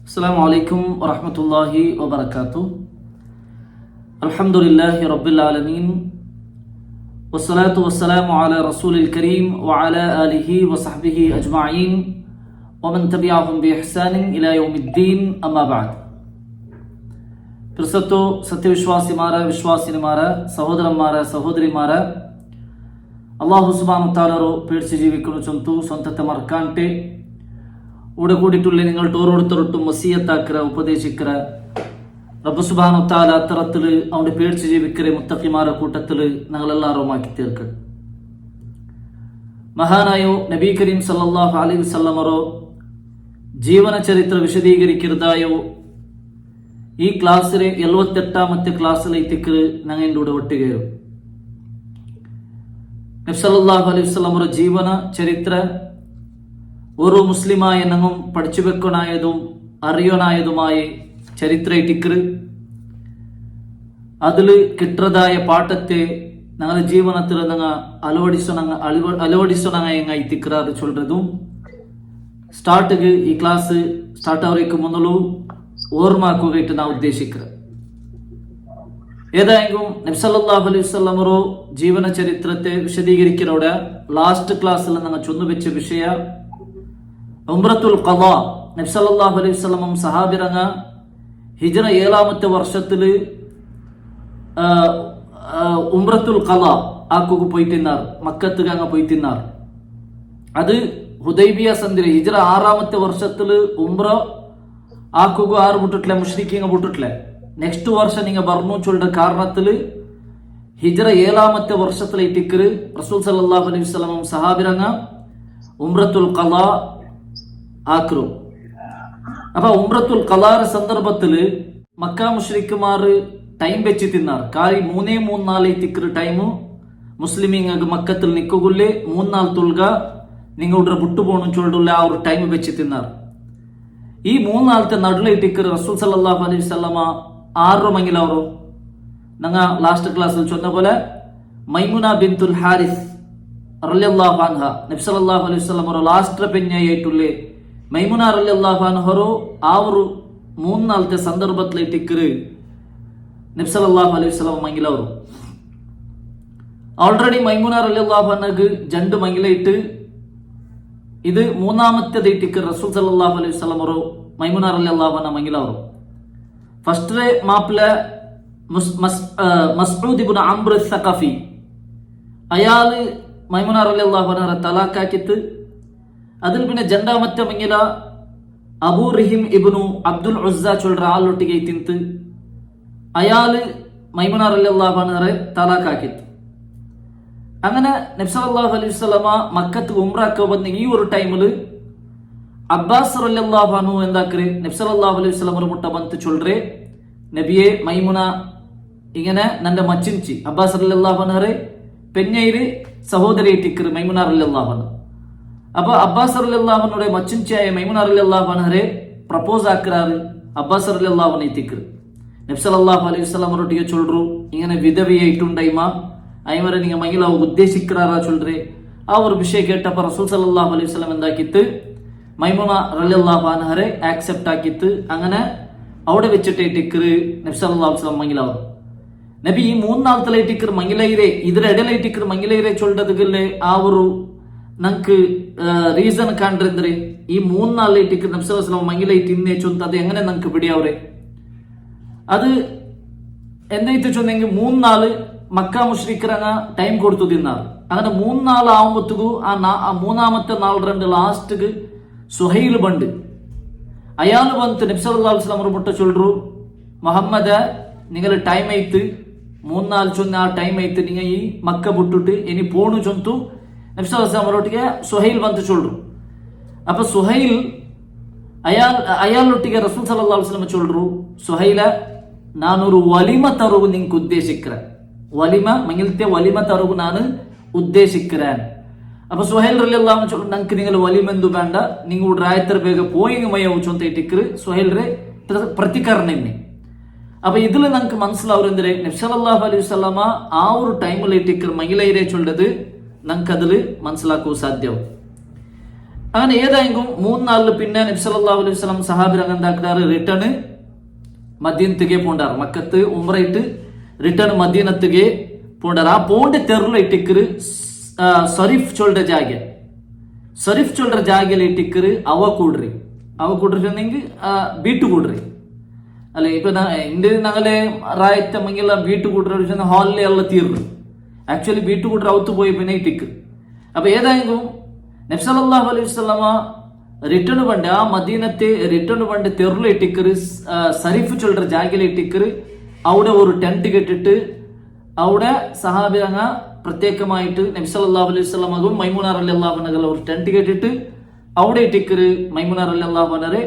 السلام عليكم ورحمة الله وبركاته. الحمد لله رب العالمين والصلاة والسلام على رسول الكريم وعلى آله وصحبه أجمعين ومن تبعهم بإحسان إلى يوم الدين أما بعد. പ്രസത്തോ സത്യവിശ്വാസിമാരെ വിശ്വാസിനിമാരെ സഹോദരന്മാരെ സഹോദരിമാരെ അള്ളാഹു സുബ്ഹാനഹു വതആലರು പേടിച്ച് ജീവിക്കുന്നു ചൊಂತು സ്വന്തത്തെ മറക്കാಂಟೆ ഇവിടെ കൂടിയിട്ടുള്ള നിങ്ങൾ ഓരോരുത്തരോട്ടും വസിയത്താക്കര ഉപദേശിക്കര റബ്ബ് സുബ്ഹാനഹു വതആല അത്തരത്തിൽ അവന്റെ പേടിച്ച് ജീവിക്കരെ മുത്തഖിമാരെ കൂട്ടത്തിൽ ഞങ്ങളെല്ലാവരും ആക്കി തീർക്കട്ടെ. മഹാനായോ നബി കരീം സല്ലല്ലാഹു അലൈഹി വസല്ലമರೋ ജീവന ചരിത്ര വിശദീകരിക്കുന്നതായോ ഈ ക്ലാസ്സിലെ 78ാമത്തെ ക്ലാസ്സിലേക്ക് ഞങ്ങൾ എൻ്റെ കൂടെ ഒട്ടുകയോ നബി സല്ലല്ലാഹു അലൈഹി വസല്ലമയുടെ ജീവന ചരിത്ര ഓരോ മുസ്ലിമായ ഞങ്ങും പഠിച്ചു വെക്കണായതും അറിയണായതുമായ ചരിത്ര ടിക്കറ് അതിൽ കിട്ടതായ പാഠത്തെ ഞങ്ങളുടെ ജീവനത്തിൽ ഞങ്ങൾ അലവടിസണങ്ങ തിക്കറാറ് ചൊല്ലതും സ്റ്റാർട്ടുക്ക് ഈ ക്ലാസ് സ്റ്റാർട്ട് ആവറേക്ക് മുന്നലും ഓർമ്മയാക്കുകയായിട്ട് നാം ഉദ്ദേശിക്കുന്നത്. ഏതായെങ്കിലും നബി സല്ലല്ലാഹു അലൈഹി വസല്ലമയുടെ ജീവന ചരിത്രത്തെ വിശദീകരിക്കുന്നതോടെ ലാസ്റ്റ് ക്ലാസ്സിൽ ഞങ്ങൾ ചൊന്നുവെച്ച വിഷയ ഉംറത്തുൽ ഖദാ. നബി സല്ലല്ലാഹു അലൈഹി വസല്ലം സഹാബിറങ്ങ ഹിജ്റ 7ാമത്തെ വർഷത്തിൽ ഉംറത്തുൽ ഖദാ ആക്കുക പോയിട്ടിന്നാർ, മക്കത്തുക അങ്ങ് പോയിട്ടിന്നാർ. അത് ഹുദൈബിയ സന്ധിയിൽ ഹിജ്റ 6ാമത്തെ വർഷത്തിൽ ഉംറ ആക്കുക ആറ് ಬಿಟ್ಟಿಟ್ಲೆ ಮುಶ್ರಿಕೀಂಗ ಬಿಟ್ಟಿಟ್ಲೆ ನೆಕ್ಸ್ಟ್ ವರ್ಷ ನಿಂಗ ಬರ್ನು ಚೊಲ್ಡ ಕಾರಣത്തിൽ ഹിജ്റ 7ാമത്തെ വർഷത്തിൽ ഇട്ടിക്കറ് റസൂൽ സല്ലല്ലാഹു അലൈഹി വസല്ലം സഹാബിറങ്ങ ഉംറത്തുൽ ഖദാ ആക്രു. അപ്പൊ ഉംറത്തുൽ ഖദാന്റെ സന്ദർഭത്തിൽ മക്ക മുശ്രിക്കുമാർ ടൈം വെച്ച് തിന്നാർ. കാരി 3-4 തിക്കറ് ടൈം മുസ്ലിമീങ്ങ മക്കത്തിൽ നിൽക്കുകൊള്ളേ 3-4 തുൽക നിങ്ങളുടെ വിട്ടുപോണു ചൊല്ലുള്ള ആ ഒരു ടൈം വെച്ച് തിന്നാർ. ഈ 3-4 നടുലൈറ്റിക്കറ് റസൂൽ സല്ലല്ലാഹു അലൈഹി വസല്ലമ 6 മങ്ങിലവറു ഞങ്ങ ലാസ്റ്റ് ക്ലാസ്സിൽ ചൊന്ന പോലെ മൈമുന ബിൻതുൽ ഹാരിസ് റളിയല്ലാഹു അൻഹ നബി സല്ലല്ലാഹു അലൈഹി വസല്ലമ ലാസ്റ്റ് പെഞ്ഞയായിട്ടുള്ളേ മൈമുന റളിയല്ലാഹു അൻഹರು ആ ഒരു 3-4 സന്ദർഭത്തിലേറ്റിക്കറ് നബി സല്ലല്ലാഹു അലൈഹി വസല്ലമ മങ്ങിലവറു. ഓൾറെഡി മൈമുന റളിയല്ലാഹു അൻഹക്ക് 2 മങ്ങിലയിട്ട് ഇത് 3ാമത്തെ ദൈറ്റിക്കർ റസൂൽ സല്ലല്ലാഹു അലൈഹി വസല്ലം മൈമുന റളിയല്ലാഹു അൻഹ മങ്ങിലവറു. ഫസ്റ്റ് മാപ്പിള മസ്ഊദ് ഇബ്നു അംർ അസ്സഖഫി അയാള് മൈമുന റളിയല്ലാഹു അൻഹ തലാഖാക്കിത്ത്. അതിൽ പിന്നെ 2ാമത്തെ മങ്ങില അബൂ റഹിം ഇബ്നു അബ്ദുൽ ഉസ്സ ചൊല്ற ആളൊട്ടിಗೆ ತಿಂತು അയാള് മൈമുന റളിയല്ലാഹു അൻഹ തലാഖാക്കിത്ത്. അങ്ങനെ നബി സല്ലല്ലാഹു അലൈഹി വസല്ലമ മക്കത്ത് ഉംറക്ക് വന്ന ഈ ഒരു ടൈമിൽ അബ്ബാസ് റളിയല്ലാഹു അൻഹു എന്താക്കറ് നബി സല്ലല്ലാഹു അലൈഹി വസല്ലമ മുട്ട ಬಂತು ചൊല്റേ നബിയെ മൈമുന ഇങ്ങനെ നന്റെ മച്ചിൻചി അബ്ബാസ് റളിയല്ലാഹു അൻഹു പെഞ്ഞയില് സഹോദരി ടിക്കറ് മൈമുന റളിയല്ലാഹു അൻഹു. അപ്പൊ അബ്ബാസ് റളിയല്ലാഹു അൻഹുടെ മച്ചിൻചിയായ മൈമുന റളിയല്ലാഹു അൻഹു പ്രപ്പോസ് ആക്കറാറ് അബ്ബാസ് റളിയല്ലാഹു അൻഹു തിക്കറ് നബി സല്ലല്ലാഹു അലൈഹി വസല്ലമರೊಟ್ಟಿಗೆ ചൊല്റു ഇങ്ങനെ വിധവിയായിട്ടുണ്ടൈമ ಐವರ ನಿಂಗೆ ಮಗಿಲ ಉದ್ದೇಶಿಕ್ರಾರ ಚೊಲ್ರಿ. ಆ ಒಂದು ವಿಷಯ ಕೇಟಪ್ಪ ರಸೂಲ್ ಸಲ್ಲಲ್ಲಾಹು ಅಲೈಹಿ ವಸಲ್ಲಂ എന്താക്കിತ್ತು മൈമുന റളിയല്ലാഹു അൻഹയെ ആക്സെപ്റ്റ് ആക്കിത്ത്. അങ്ങനെ അവിടെ വെച്ചിട്ട് ടിക്കറ് നബി സല്ലല്ലാഹു അലൈഹി വസല്ലം മങ്ങിലവർ. നബി ഈ 3-4 ടിക്കർ മങ്ങിലൈരെ ഇതിರ ಎಡಲೈ ಟಿಕ್ಕರ್ ಮಂಗಿಲೈರೆ ಚೊಲ್ಡದಗಲ್ಲೇ ಆ ഒരു നമുക്ക് റീസൺ കാണ്ട്ರೆ ഈ 3-4 ಟಿಕ್ಕರ್ നബി സല്ലല്ലാഹു അലൈഹി വസല്ലം മങ്ങിലൈറ്റ് ഇന്നേ ചൊന്ത അത് എങ്ങനെ നമുക്ക് പിടിയാവരെ. അത് എന്തായിട്ട് ചൊന്നെങ്കിൽ 3-4 മക്ക മുശ്രിക്കരങ്ങ ടൈം കൊടുത്തു തിന്നാർ. അങ്ങനെ 3-4 ആവുമ്പത്തുകു ആ 3ാമത്തെ 4 ലാസ്റ്റ് സുഹൈൽ ബണ്ട് അയാൾ വന്നിട്ട് നബി സല്ലല്ലാഹു അലൈഹി വസല്ലം മുട്ട ചൊല്ലു മുഹമ്മദ നിങ്ങൾ ടൈം ആയിട്ട് 3-4 ചൊന്ന ആ ടൈം ആയിട്ട് നിങ്ങൾ ഈ മക്ക ಬಿಟ್ಟಿട്ട് ഇനി പോണു ചൊന്തു നബി സല്ലല്ലാഹു അലൈഹി വസല്ലം സുഹൈൽ വന്നിട്ട് ചൊല്ലു. അപ്പൊ സുഹൈൽ അയാളൊಟ್ಟಿಗೆ റസൂൽ സല്ലല്ലാഹു അലൈഹി വസല്ലം ചൊല്ലു സുഹൈല ನಾನೊരു വലിമ തറുകു നിങ്ങൾക്ക് ഉദ്ദേശിക്കറ വലിമ മങ്ങിലത്തെ വലിമ തറുകു ನಾನು ഉദ്ദേശിക്കറാൻ. അപ്പൊ സുഹൈൽ റളിയല്ലാഹു അൻഹു നമുക്ക് നിങ്ങൾ വലിമെന്തു വേണ്ട നിങ്ങൾ ರಾಯತರ ಬೇಗ പോയിങ് മയವು ചൊಂತ ಇಟ್ಟಿಕ್ಕರು സുഹൈൽರೆ പ്രതികരണന്നെ. അപ്പൊ ഇതിൽ നമുക്ക് മനസ്സിലാവുന്നത് നബി സല്ലല്ലാഹു അലൈഹി വസല്ലമ ആ ഒരു ടൈമിൽ ഇട്ടിಕ್ಕರು മങ്ങിലൈരെ ചൊല്ലത് നമുക്ക് അതിൽ മനസ്സിലാക്കാൻ സാധ്യവും. അങ്ങനെ ഏതായെങ്കിലും 3 നാളില് പിന്നെ നബി സല്ലല്ലാഹു അലൈഹി വസല്ലം സഹാബിർ എന്താക്കാറ് റിട്ടേൺ മദീനത്തിಗೆ പോണ്ടാറ്. മക്കത്ത് ഉംറയിട്ട് റിട്ടേൺ മദീനത്തിಗೆ പോണ്ടാറ്. ആ പോണ്ട തെരുല ഇട്ടിക്കറ് സരീഫ് ಚೋಲ್ರ ಜಾಗೆ ಇಟ್ಟಿಕ್ಕರು ಅವ ಕೂಡ್ರಿ ಅಂದೆಂಗ್ ಬೀಟು ಕೂಡ್ರಿ ಅಲ್ಲ. ಇಪ್ಪ ಇಂದು ഞങ്ങളെ റായത്തമെങ്കിൽ ബീട്ട് കൂട്ടർ ഹാളിലെ ಎಲ್ಲ തീർന്നു. ആക്ച്വലി ബീട്ട് കൂട്ടർ അവത്ത് പോയി പിന്നെ ഇട്ടിക്ക്. അപ്പൊ ഏതായെങ്കിലും നബി സല്ലല്ലാഹു അലൈഹി വസല്ലമ റിട്ടേൺ പണ്ട് ആ മദീനത്തെ റിട്ടേൺ പണ്ട് തെരുല ഇട്ടിക്കറ് സരീഫ് ചൊല്ലற ಜಾಗೆಲಿ ഇട്ടിക്കറ്. അവിടെ ഒരു ടെന്റ് കെട്ടിട്ട് അവിടെ സഹാബിയങ്ങ പ്രത്യേകമായിട്ട് നബി സല്ലല്ലാഹു അലൈഹി വസല്ലമയും മൈമുന റളിയല്ലാഹു അൻഹ ഒരു ടെന്റ് കെട്ടിട്ട് അവിടെ ഇട്ടിക്കറ്. മൈമുന റളിയല്ലാഹു അൻഹരെ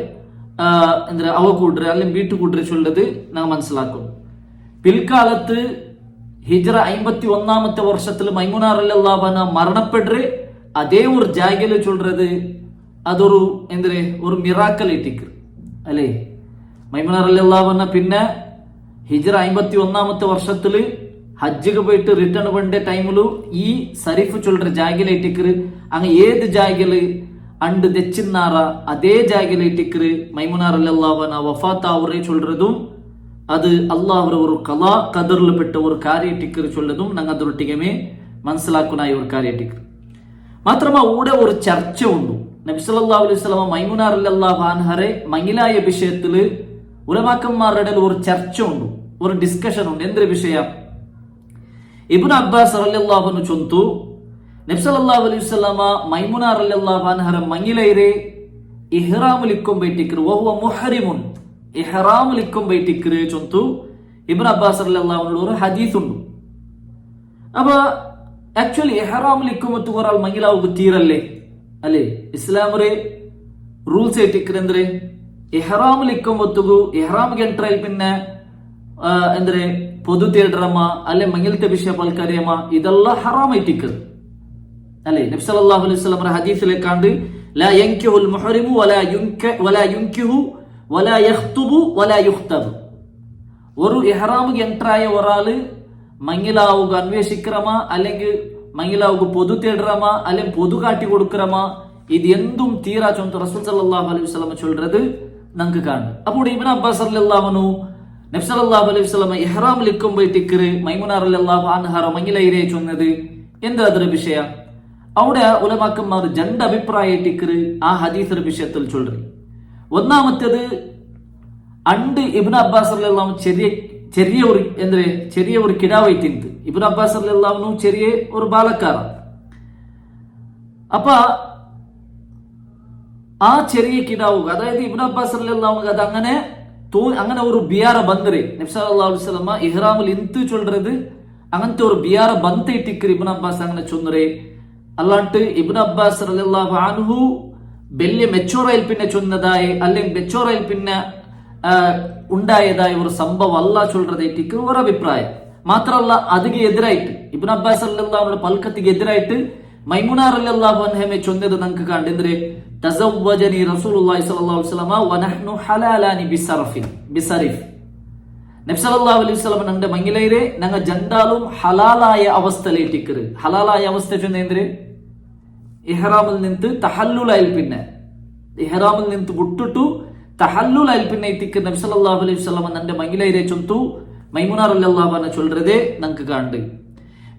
എന്താ അവ കൂട്ടര് അല്ലെങ്കിൽ വീട്ടു കൂട്ടര് ചൊല്ലത് നാം മനസ്സിലാക്കും. പിൽക്കാലത്ത് ഹിജ്റ 51 വർഷത്തിൽ മൈമുന റളിയല്ലാഹു അൻഹ മരണപ്പെട്ട് അതേ ഒരു ജാഗയില് ചൊല്ലത് അതൊരു എന്തിരെ ഒരു മിറാക്കൽ ഇട്ടിക്കറ് അല്ലേ. മൈമുന റളിയല്ലാഹു അൻഹ പിന്നെ ഹിജ്റ 51 വർഷത്തില് ഹജ്ജിಗೆ പോയിട്ട് റിട്ടേൺ പണ്ട ടൈമിലു ഈ സരീഫ് ചൊല്ലற ಜಾಗೆಲಿ ಇಟ್ಟಿಕ್ಕರು. അങ്ങ് ഏത് ಜಾಗೆಲಿ ಅಂಡ್ ದೆಚ್ಚಿನಾರ അതേ ಜಾಗೆಲಿ ಇಟ್ಟಿಕ್ಕರು. ಮೈಮುನ റളിയല്ലാഹു അൻഹ വഫാത്ത് ആവറേ ചൊല്ലறതും അത് അല്ലാഹുവിന്റെ ഒരു ഖലാ ഖദറിൽ പെട്ട ഒരു കാര്യം ഇട്ടിಕ್ಕರು ചൊല്ലതും ഞങ്ങൾ അതൊട്ടികമേ മനസ്സിലാക്കുന്ന ഒരു കാര്യം ഇട്ടിಕ್ಕರು. മാത്രമല്ല ഇവിടെ ഒരു ചർച്ച ഉണ്ട്. നബി സല്ലല്ലാഹു അലൈഹി വസല്ലം മൈമുന റളിയല്ലാഹു അൻഹരെ മങ്ങിലായ വിഷയത്തില് ഉലമാക്കന്മാരുടെ ഇടയിൽ ഒരു ചർച്ച ഉണ്ട്, ഒരു ഡിസ്കഷൻ ഉണ്ട്. എന്തൊരു വിഷയം? ഇബ്നു അബ്ബാസ് റളിയല്ലാഹു അൻഹു ചൊന്തു നബി സല്ലല്ലാഹു അലൈഹി വസല്ലമ മൈമുന റളിയല്ലാഹു അൻഹര മങ്ങിലൈരെ ഇഹ്റാമുൽ ഇക്കും ബൈറ്റിക്ർ വഹുവ മുഹ്രിമുൻ ഇഹ്റാമുൽ ഇക്കും ബൈറ്റിക്ർ ചൊന്തു ഇബ്നു അബ്ബാസ് റളിയല്ലാഹു അൻഹു ഒരു ഹദീസ് ഉണ്ട്. അപ്പൊ ആക്ച്വലി ഇഹ്റാമുൽ ഇക്കും മറ്റു ഒരാൾ മങ്ങിലാവുക തീരല്ലേ അല്ലേ? ഇസ്ലാമറെ ರೂಲ್ಸ್ ಇಟ್ಟಿಕ್ರೆ ಅಂದ್ರೆ ಇಹ್ರಾಮ್ ಇಕ್ಕೊಂಬತ್ತುಗು ಇಹ್ರಾಮ್ಗೆ ಎಂಟ್ರೈ പിന്നെ ಅಂದ್ರೆ പൊതു തേടറമ അല്ലെ മങ്ങിലത്തെ വിഷയ പൽക്കറിയമ ഇതെല്ലാം ഹറാമായിട്ടിക്കത് അല്ലെ. നബി സല്ലല്ലാഹു അലൈഹി വസല്ലം ഹദീസിലേക്കാണ്ട് ലാ യൻകിഹുൽ മുഹ്രിമു വലാ യുൻകിഹു വലാ യഖ്തുബു വലാ യുഖ്തബു. ഒരു ഇഹ്റാമിಗೆ ಎಂಟ್ರಾയ ഒരാള് മങ്ങിലാവുക അന്വേഷിക്കറമ അല്ലെങ്കിൽ മങ്ങിലാവുക പൊതു തേടറമ അല്ലെങ്കിൽ പൊതു കാട്ടി കൊടുക്കറമ ഇത് എന്തും തീരാ ചൊന്ത് റസൂൽ സല്ലല്ലാഹു അലൈഹി വസല്ലം ചൊല്ലறது നമുക്ക് കാണും. അപ്പോൾ ഇബ്നു അബ്ബാസ് റളിയല്ലാഹു അൻഹു നബി സല്ലല്ലാഹു അലൈഹി വസല്ലം ഇഹ്റാമിൽ ഇരിക്കുമ്പോഴേക്ക് മൈമുന റളിയല്ലാഹു അൻഹ മങ്ങിലൈരെ ചൊന്നത് എന്താ അതൊരു വിഷയ? അവിടെ ഉലമാക്കന്മാർ രണ്ട് അഭിപ്രായ ഇട്ടിക്കറ് ആ ഹദീസിന്റെ വിഷയത്തിൽ ചൊല്ലറി. ഒന്നാമത്തേത് അണ്ട് ഇബ്നു അബ്ബാസ് റളിയല്ലാഹു ചെറിയ ഒരു കിടാവായിട്ടുണ്ട്. ഇബ്നു അബ്ബാസ് റളിയല്ലാഹു ചെറിയ ഒരു ബാലക്കാരൻ. അപ്പൊ ആ ചെറിയ കിടാവുക അതായത് ഇബ്നു അബ്ബാസ് റളിയല്ലാഹു അത് അങ്ങനെ ഒരു ബിയാറ ബന്ദ്രെ നബി സല്ലല്ലാഹു അലൈഹി വസല്ലം ഇഹ്റാമിൽ ഇന്ത് ചൊല്ലறது അങ്ങനത്തെ ഒരു ബിയാറ ബന്ത് ഇട്ടിക്കറ് ഇബ്നു അബ്ബാസ് അങ്ങനെ ചൊന്നറേ. അല്ലാണ്ട് ഇബ്നു അബ്ബാസ് റളിയല്ലാഹു അൻഹു വലിയ മെച്ചോറയിൽ പിന്നെ ചൊന്നതായി അല്ലെങ്കിൽ മെച്ചോറയിൽ പിന്നെ ഉണ്ടായതായ ഒരു സംഭവം അല്ല ചൊല്ലറതായിട്ട് ഒരു അഭിപ്രായം. മാത്രമല്ല അതിಗೆ എതിരായിട്ട് ഇബ്നു അബ്ബാസ് റളിയല്ലാഹു അൻഹു പൽക്കത്തിಗೆ എതിരായിട്ട് മൈമുന റളിയല്ലാഹു അൻഹയെ ചൊന്നത് നമുക്ക് കണ്ടെന്തരെ തസവ്വജനി റസൂലുള്ളാഹി സ്വല്ലല്ലാഹു അലൈഹി വസല്ലം വനഹ്നു ഹലാലാനി ബിസറിഫ്. നബി സല്ലല്ലാഹു അലൈഹി വസല്ലം ഞങ്ങളുടെ മങ്ങിലൈരെ ഞങ്ങൾ ജണ്ടാലും ഹലാലായ അവസ്ഥയിലേറ്റിക്കറ്. ഹലാലായ അവസ്ഥ ചൊന്നേന്ദ്രെ ഇഹ്റാമിൽ നിന്ന് തഹല്ലുലായിൽ പിന്നെ ഇഹ്റാമിൽ നിന്ന് വിട്ടിട്ടു തഹല്ലുലായിൽ പിന്നെ എത്തിക്കറ് നബി സല്ലല്ലാഹു അലൈഹി വസല്ലം ഞങ്ങളുടെ മങ്ങിലൈരെ ചൊന്തു മൈമുന റളിയല്ലാഹു അൻഹ ചൊല്ലறதே നമുക്ക് കണ്ട്.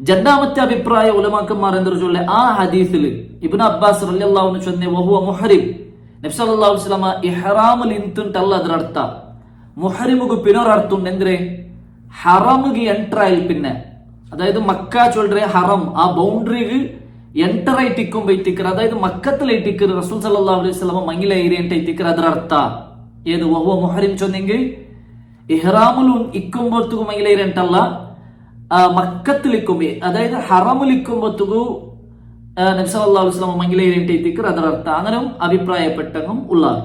രണ്ടാമത്തെ അഭിപ്രായ ഉലമാക്കന്മാർ എന്തൊരു ചൊല്ലെ ആ ഹദീസില് ഇബ്നു അബ്ബാസ് റളിയല്ലാഹു അൻഹു ചൊന്നെ വഹുവ മുഹ്രിം നബി സല്ലല്ലാഹു അലൈഹി വസല്ലം ഇഹ്റാമിൽ ಇಂತಂತಲ್ಲ ಅದರ ಅರ್ಥ. മുഹ്രിമുക്ക് പിന്നൊരു അർത്ഥം എന്തിരെ ഹറമുಗೆ ಎಂಟ್ರಾയിൽ പിന്നെ അതായത് മക്ക ചൊല്ലറെ ഹറം ആ ബൗണ്ടറിക്ക് ಎಂಟರ್ ಆയിട്ട് ഇക്കുമ്പോഴേക്ക് അതായത് മക്കത്തിലേറ്റിക്ക് റസൂൽ സല്ലല്ലാഹു അലൈഹി വസല്ലം മങ്ങിലൈരെ ഇട്ടിക്ക് ಅದರ ಅರ್ಥ ഏത് വഹുവ മുഹ്രിം ചൊന്നെങ്കിൽ ഇഹ്റാമിലും ഇക്കുമ്പോഴത്തേക്ക് മങ്ങിലൈരെ ಅಂತಲ್ಲ മക്കത്തിലിക്കുമ്പോ അതായത് ഹറമിലിക്കുമ്പോഴത്തേക്കു നബി സല്ലല്ലാഹു അലൈഹി വസല്ലം മങ്ങിലൈരെ ഇട്ടിക്ക് ಅದರ ಅರ್ಥ അങ്ങനെ അഭിപ്രായപ്പെട്ടങ്ങും ഉള്ളാർ.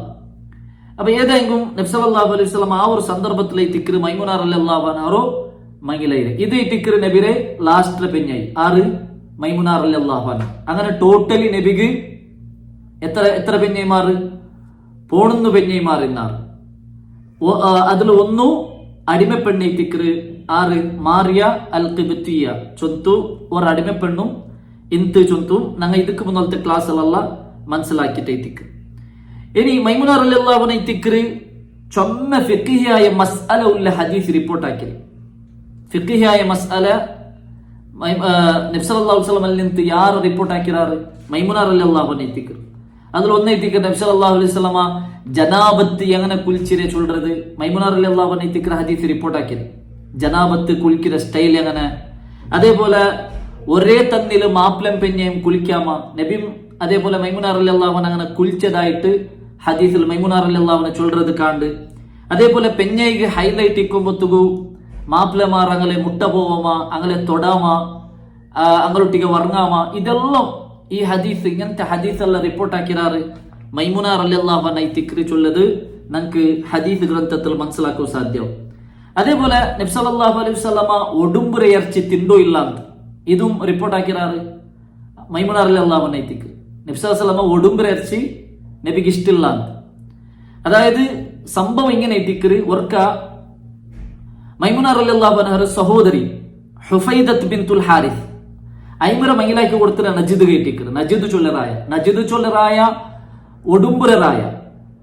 അപ്പൊ ഏതെങ്കിലും നബി സല്ലല്ലാഹു അലൈഹി വസല്ലം ആ ഒരു സന്ദർഭത്തിലേക്ക് മൈമുന റളിയല്ലാഹു അൻഹ മങ്ങിലൈരെ ഇത് ഇട്ടിക്ക് നബിരെ ലാസ്റ്റ് പെഞ്ഞായി ആറ് മൈമുന റളിയല്ലാഹു അൻഹ. അങ്ങനെ ടോട്ടലി നബിക്ക് എത്ര പെഞ്ഞൈമാർ 11 പെഞ്ഞൈമാർ എന്നാറ്. അതിൽ ഒന്നു അടിമപ്പെണ്ണയിട്ടിക്ക് ആറ് മാറിയ അൽ ഖിബ്തിയ ചൊന്തു ഒരു അടിമപ്പെണ്ണും ഇന്ത് ചൊന്തും ഞങ്ങൾ ಇದಕ್ಕೆ മുന്നത്തെ ക്ലാസ്സിലല്ല മനസ്സിലാക്കിയിട്ട് ഇനി മൈമുന റളിയല്ലാഹു അൻഹ തിക്ർ ചൊമ്മ ഫിഖിയായ മസ്അല ഉള്ള ഹദീസ് റിപ്പോർട്ടാക്കി. ഫിഖിയായ മസ്അല നബി സല്ലല്ലാഹു അലൈഹി വസല്ലം നിന്ന് യാർ റിപ്പോർട്ടാക്കിറാറ് മൈമുന റളിയല്ലാഹു അൻഹ തിക്ർ. അതിൽ ഒന്നേ തിക്ർ നബി സല്ലല്ലാഹു അലൈഹി വസല്ലം ജനാബത്ത് എങ്ങനെ കുളിച്ചിരെ ചൊല്ലുறது മൈമുന റളിയല്ലാഹു അൻഹ തിക്ർ ഹദീസ് റിപ്പോർട്ടാക്കി. ജനാബത്ത് കുളിക്കുന്ന സ്റ്റൈൽ എങ്ങനെ, അതേപോലെ ഒരേ തന്നില് മാപ്പിളം പെഞ്ഞയും കുളിക്കാമ നബിയും അതേപോലെ മൈമുന റളിയല്ലാഹു അൻഹ അങ്ങനെ കുളിച്ചതായിട്ട് ഹദീസിൽ മൈമുന റളിയല്ലാഹു അൻഹ ചൊല്ലുறது കാണ്ട്. അതേപോലെ പെഞ്ഞയ്ക്ക് ഹൈലൈറ്റ് ഇക്കുമ്പത്തുകു മാപ്പിളമാർ അങ്ങനെ മുട്ട പോവാമ, അങ്ങനെ തൊടാമ, അങ്ങോട്ടിಗೆ വർങ്ങാമ, ഇതെല്ലാം ഈ ഹദീസ് ഇങ്ങനത്തെ ഹദീസ് എല്ലാം റിപ്പോർട്ടാക്കിറാറ് മൈമുന റളിയല്ലാഹു അൻഹ തിക്ർ ചൊല്ലത് നമുക്ക് ഹദീസ് ഗ്രന്ഥത്തിൽ മനസ്സിലാക്കാൻ സാധ്യം. അതേപോലെ നബി സല്ലല്ലാഹു അലൈഹി വസല്ലമ ഒടുമ്പുര ഇറച്ചി തിണ്ടോ ഇല്ല ಅಂತ ഇതും റിപ്പോർട്ടാക്കിറാറ് മൈമുന റളിയല്ലാഹു അൻഹ തിക്ർ. നബി സല്ലല്ലാഹു അലൈഹി വസല്ലമ ഒടുമ്പുര ഇറച്ചി നബിക്ക് ഇഷ്ടമില്ല ಅಂತ. അതായത് സംഭവം ഇങ്ങനെ തിക്ർ ഒർക്ക മൈമുന റളിയല്ലാഹു അൻഹ സഹോദരി ഹുഫൈദത്ത് ബിൻതുൽ ഹാരിസ് ഐമര മൈലാക്കി കൊടുത്തിട്ട് നജിദ് കേട്ടിക്കർ. നജിദ് ചൊല്ലറായ ഒടുമ്പുരറായ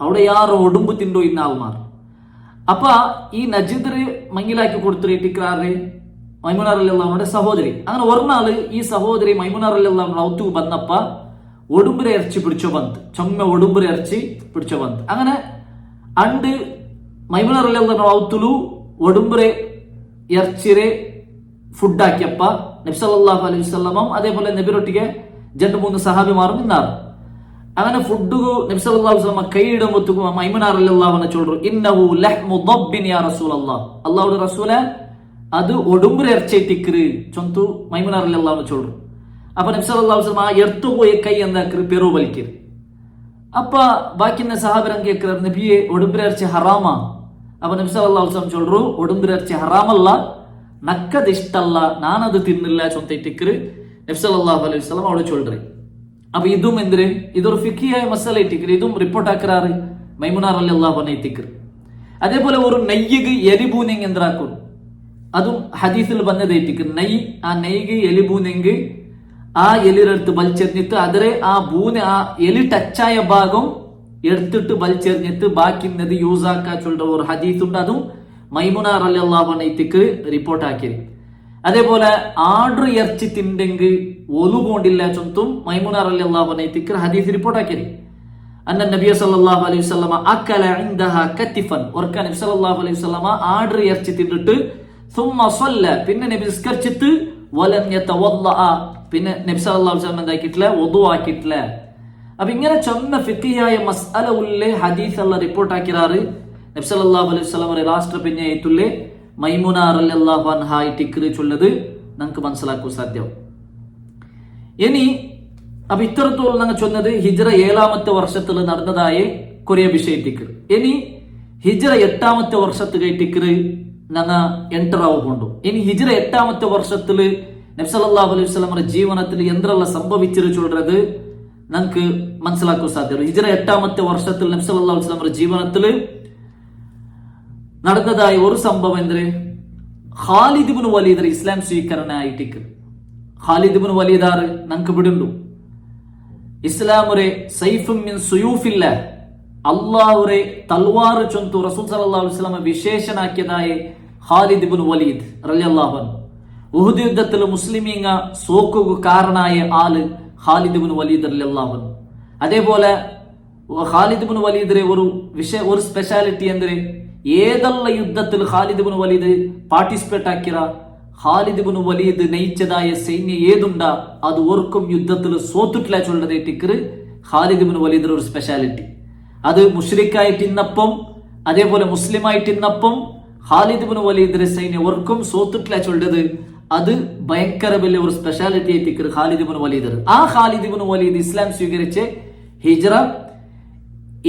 അവിടെ യാറോ ഒടുമ്പു തിണ്ടോ ഇന്ന ആൾമാർ. അപ്പ ഈ നജിദ് മങ്ങിലാക്കി കൊടുത്തിട്ട് മൈമുന റളിയല്ലാഹു അൻഹയുടെ സഹോദരി. അങ്ങനെ ഒരാള് ഈ സഹോദരി മൈമുന റളിയല്ലാഹു അൻഹ ഔത്തുക്ക് വന്നപ്പ ഒടുമ്പുര ഇറച്ചി പിടിച്ചോ ബന്ത്, ചൊമ്മ ഒടുമ്പുര ഇറച്ചി പിടിച്ചോ ബന്ത്. അങ്ങനെ അണ്ട് മൈമുന റളിയല്ലാഹു അൻഹ ഔത്തുലു ഒടുമ്പുര ഇറച്ചിരെ ഫുഡ് ആക്കിയപ്പ നബി സല്ലല്ലാഹു അലൈഹി വസല്ലം അതേപോലെ നബിരൊട്ടിಗೆ 2-3 സഹാബിമാരും നിന്നാറ്. അങ്ങനെ ഫുഡ് നബി സല്ലല്ലാഹു അലൈഹി വസല്ലം കൈയിടുമ്പത്തുക്കും മൈമുന റളിയല്ലാഹു അൻഹ ചൊല്ലു ഇന്നഹു ലഹ്മു ദബ്ബിൻ യാ റസൂലല്ലാഹ്, അല്ലാഹുവിന്റെ റസൂലേ അത് ഒടുമ്പുര ഇറച്ചി തിക്ര് ചൊന്തു മൈമുന റളിയല്ലാഹു അൻഹ ചൊല്ലു. അപ്പൊ നബി സല്ലല്ലാഹു അലൈഹി വസല്ലം എടുത്തുപോയ കൈ എന്താക്കര് പെറു വലിക്കര്. അപ്പ ബാക്കിന്ന സഹാബിരം കേക്കർ നബിയെ ഒടുമ്പുര ഇറച്ചി ഹറാമാ. അപ്പൊ നബി സല്ലല്ലാഹു അലൈഹി വസല്ലം ചൊല്ലു ഒടുമ്പുര ഇറച്ചി ഹറാമല്ല, നക്കത് ഇഷ്ടല്ല, ഞാനത് തിന്നില്ല ചൊന്തൈറ്റിക്കര് നബി സല്ലല്ലാഹു അലൈഹി വസല്ലം അവിടെ ചൊല്ലു. അപ്പൊ ഇതും എന്തിന് ഇതൊരു ഫിഖിയായ മസാല ഇട്ടിക്കര്, ഇതും റിപ്പോർട്ട് ആക്കറാറ് മൈമുന റളിയല്ലാഹു അൻഹ തിക്ർ. അതേപോലെ ഒരു നെയ്യ് എലിബൂനെങ്ക് എന്താക്കും അതും ഹദീസിൽ വന്നതേറ്റിക്കർ. നെയ്യ് ആ നെയ്യ് എലിബൂനെങ്ക് ആ എലിരെടുത്ത് വലിച്ചെറിഞ്ഞിട്ട് അതിരെ ആ ബൂനെ ആ എലി ടച്ചായ ഭാഗം എടുത്തിട്ട് വലിച്ചെറിഞ്ഞിട്ട് ബാക്കിന്നത് യൂസ് ആക്കാ ചൊല്ലുന്ന ഒരു ഹദീസ് ഉണ്ട്. അതും മൈമുന റളിയല്ലാഹു അൻഹ തിക്ർ റിപ്പോർട്ട് ആക്കിയത്. അതേപോലെ ആർഡർ ഇറച്ചി തിണ്ടെങ്കിൽ ഒലു പോണ്ടില്ല ചൊന്തും മൈമുന റളിയല്ലാഹു അൻഹ തിക്ർ ഹദീസ് റിപ്പോർട്ട് ആക്കിയത്. അന്ന നബി സല്ലല്ലാഹു അലൈഹി വസല്ലം അക്കല ഇൻദഹ കത്തിഫൻ, ഒർക്ക നബി സല്ലല്ലാഹു അലൈഹി വസല്ലം ആർഡർ ഇറച്ചി തിന്നിട്ട് സുമ്മ സല്ല, പിന്നെ നബി നിസ്കരിച്ചിട്ട് വലം യതവദ്ദഅ, പിന്നെ നബി സല്ലല്ലാഹു അലൈഹി വസല്ലം എന്താക്കിയിട്ടില്ല വുദു ആക്കിയിട്ടില്ല. അപ്പൊ ഇങ്ങനെ ചൊന്ന ഫിഖിയായ മസ്അല ഉള്ള ഹദീസ് എല്ലാം റിപ്പോർട്ട് ആക്കിറാറ് നബി സല്ലല്ലാഹു അലൈഹി വസല്ലം ലാസ്റ്റ് പിന്നെ ആയിട്ടുള്ള മൈമുന റളിയല്ലാഹു അൻഹ തിക്ർ ചൊല്ലത് നമുക്ക് മനസ്സിലാക്കാൻ സാധ്യം. ഇനി അപ്പൊ ഇത്തരത്തോളം ഞങ്ങൾ ചൊന്നത് ഹിജ്റ 7ാമത്തെ വർഷത്തിൽ നടന്നതായ കുറേ വിഷയത്തിക്ക്. ഇനി ഹിജ്റ 8ാമത്തെ വർഷത്തിൽ തിക്ർ ഞങ്ങൾ എൻ്റർ ആവുകൊണ്ടു. ഇനി ഹിജ്റ 8ാമത്തെ വർഷത്തിൽ നബി സല്ലല്ലാഹു അലൈഹി വസല്ലം ജീവനത്തിൽ എന്തെല്ലാം സംഭവിച്ചത് ചൊല്ലുന്നത് നമുക്ക് മനസ്സിലാക്കാൻ സാധ്യത. ഹിജ്റ 8ാമത്തെ വർഷത്തിൽ നബി സല്ലല്ലാഹു അലൈഹി വസല്ലം ജീവനത്തിൽ നടന്നതായ ഒരു സംഭവം എന്ത്, ഖാലിദ് ഇബ്നു വലീദ് ഇസ്ലാം സ്വീകരണമായിട്ട്. ഖാലിദ് ഇബ്നു വലീദ് നമുക്ക് വിടുന്നു ഇസ്ലാമുരെ സൈഫും മിൻ സുയൂഫില്ല, അല്ലാഹുരെ തൽവാർ ചൊന്തു റസൂൽ സല്ലല്ലാഹു അലൈഹി വസല്ലം വിശേഷനാക്കിയതായ ഖാലിദ് ഇബ്നു വലീദ് റളിയല്ലാഹു അൻഹു. ഉഹദ് യുദ്ധത്തിൽ മുസ്ലിമീങ്ങ സോക്കുക കാരണായ ആള് ഖാലിദ് ഇബ്നു വലീദ് റളിയല്ലാഹു അൻഹു. അതേപോലെ ഖാലിദ് ഇബ്നു വലീദിന്റെ ഒരു സ്പെഷ്യാലിറ്റി എന്ത്, ഏതല്ല യുദ്ധത്തിൽ ഖാലിദ് ഇബ്നു വലീദ് പാർട്ടിസിപ്പേറ്റ് ആക്കിയ ഖാലിദ് ഇബ്നു വലീദ് നയിച്ചതായ സൈന്യം ഏതുണ്ട അത് ഓർക്കും യുദ്ധത്തിൽ സോത്തിട്ടില്ല ചൊല്ലത് ടിക്കർ ഖാലിദ് ഇബ്നു വലീദിന്റെ ഒരു സ്പെഷ്യാലിറ്റി. അത് മുശ്രിക്കായിട്ട് ഇന്നപ്പം അതേപോലെ മുസ്ലിമായിട്ട് ഇന്നപ്പം ഖാലിദ് ഇബ്നു വലീദിന്റെ സൈന്യം ഓർക്കും സോത്തിട്ടില്ല ചൊല്ലത് അത് ഭയങ്കര വലിയ ഒരു സ്പെഷ്യാലിറ്റി ടിക്കർ ഖാലിദ് ഇബ്നു വലീദ്. ആ ഖാലിദ് ഇബ്നു വലീദ് ഇസ്ലാം സ്വീകരിച്ച് ഹിജ്റ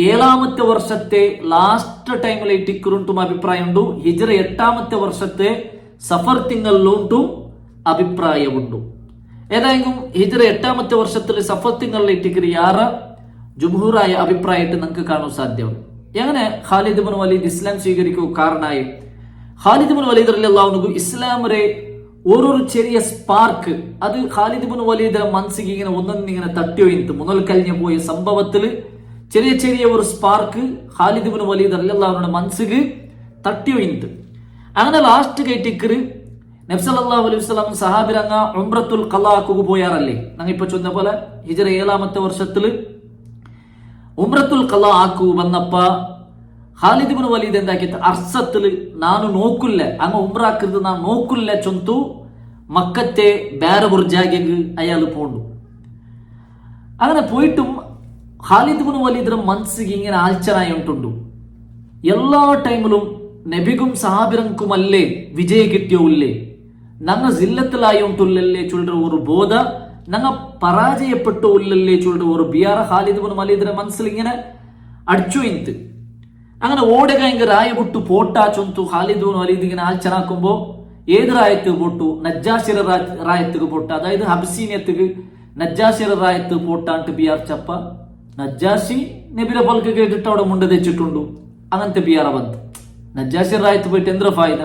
7ാമത്തെ വർഷത്തെ ലാസ്റ്റ് ടൈമിൽ ടിക്കറുണ്ടും അഭിപ്രായമുണ്ട്. ഹിജ്റ 8ാമത്തെ വർഷത്തെ സഫർ തിങ്കളിലുണ്ടും അഭിപ്രായമുണ്ട്. ഏതായാലും ഹിജ്റ 8ാമത്തെ വർഷത്തിൽ സഫർ തിങ്കളിലെ ടിക്കർ യാറ ജുംഹൂറായ അഭിപ്രായമായിട്ട് നമുക്ക് കാണാൻ സാധ്യമാണ്. എങ്ങനെ ഖാലിദ് ഇബ്നു വലീദ് ഇസ്ലാം സ്വീകരിക്കുക കാരണമായി ഖാലിദ് ഇബ്നു വലീദ് റളിയല്ലാഹു അൻഹു ഇസ്ലാമിലെ ഓരോരു ചെറിയ സ്പാർക്ക് അത് ഖാലിദ് ഇബ്നു വലീദിന്റെ മനസ്സിക്ക് ഇങ്ങനെ ഒന്നിങ്ങനെ തട്ടിയൊയിന്ത് മുതൽ കഴിഞ്ഞു പോയ സംഭവത്തിൽ ചെറിയ ചെറിയ ഒരു സ്പാർക്ക് ഖാലിദ് ഇബ്നു വലീദ് റളിയല്ലാഹു അൻഹുവിന്റെ മനസ്സിക്ക് തട്ടിയൊയിന്ത്. അങ്ങനെ ലാസ്റ്റ് കയറ്റിക്കറ് നബി സല്ലല്ലാഹു അലൈഹി വസല്ലം സഹാബിരങ്ങ ഉംറത്തുൽ ഖളാക്ക് പോയാറല്ലേ. ഞങ്ങൾ ഇപ്പൊ ചൊന്ന പോലെ ഹിജ്റ 7ാമത്തെ വർഷത്തില് ഉംറത്തുൽ ഖളാക്ക് വന്നപ്പ ഖാലിദ് ഇബ്നു വലീദ് എന്താക്കിയിട്ട് അർസത്തില് ನಾನು നോക്കില്ല അങ്ങ് ഉംറാക്കരുത് നാ നോക്കില്ല ചൊന്തു മക്കത്തെ ಬೇರೆ ഒരു ಜಾಗೆಗೆ അയാൾ പോണ്ടു. അങ്ങനെ പോയിട്ടും ഖാലിദ് ഇബ്നു വലീദിന്റെ മനസ്സിಗೆ ഇങ്ങനെ ആൽച്ചനായി ഉണ്ടുണ്ടു. എല്ലാ ടൈമിലും നബിക്കും സഹാബിറങ്കുമല്ലേ വിജയ കിട്ടിയോല്ലേ, ഞങ്ങ ജില്ലത്തിലായി ഉണ്ടുള്ളല്ലേ ചൊല്ലുന്ന ഒരു ബോധ, ഞങ്ങ പരാജയപ്പെട്ടില്ലല്ലേ ചൊല്ലുന്ന ഒരു ബിയാറ ഖാലിദ് ഇബ്നു വലീദിന്റെ മനസ്സിൽ ഇങ്ങനെ അടിച്ചു ഇന്ത്. അങ്ങനെ ഓടുക ഇങ്ങ രായ ಬಿಟ್ಟು പോട്ടാ ചൊന്തു ഖാലിദ് ഇബ്നു വലീദ് ഇങ്ങനെ ആൽച്ചനാക്കുമ്പോ ഏത് റായത്ത് പോട്ടു? നജ്ജാശിര റായത്തുക്ക് പോട്ട, അതായത് ഹബ്സീനിയത്തുക്ക് നജ്ജാശിര റായത്ത് പോട്ടാണ്ട് ബിയാർച്ചപ്പ നജ്ജാശി നബിരെ പൽക്ക് കേട്ടിട്ട് അവിടെ മുണ്ട തെച്ചിട്ടുണ്ടു. അങ്ങനത്തെ ബിയാറ ಬಂತು. നജ്ജാശി റായത്ത് പോയിട്ട് എന്തൊരു ഫായിദ?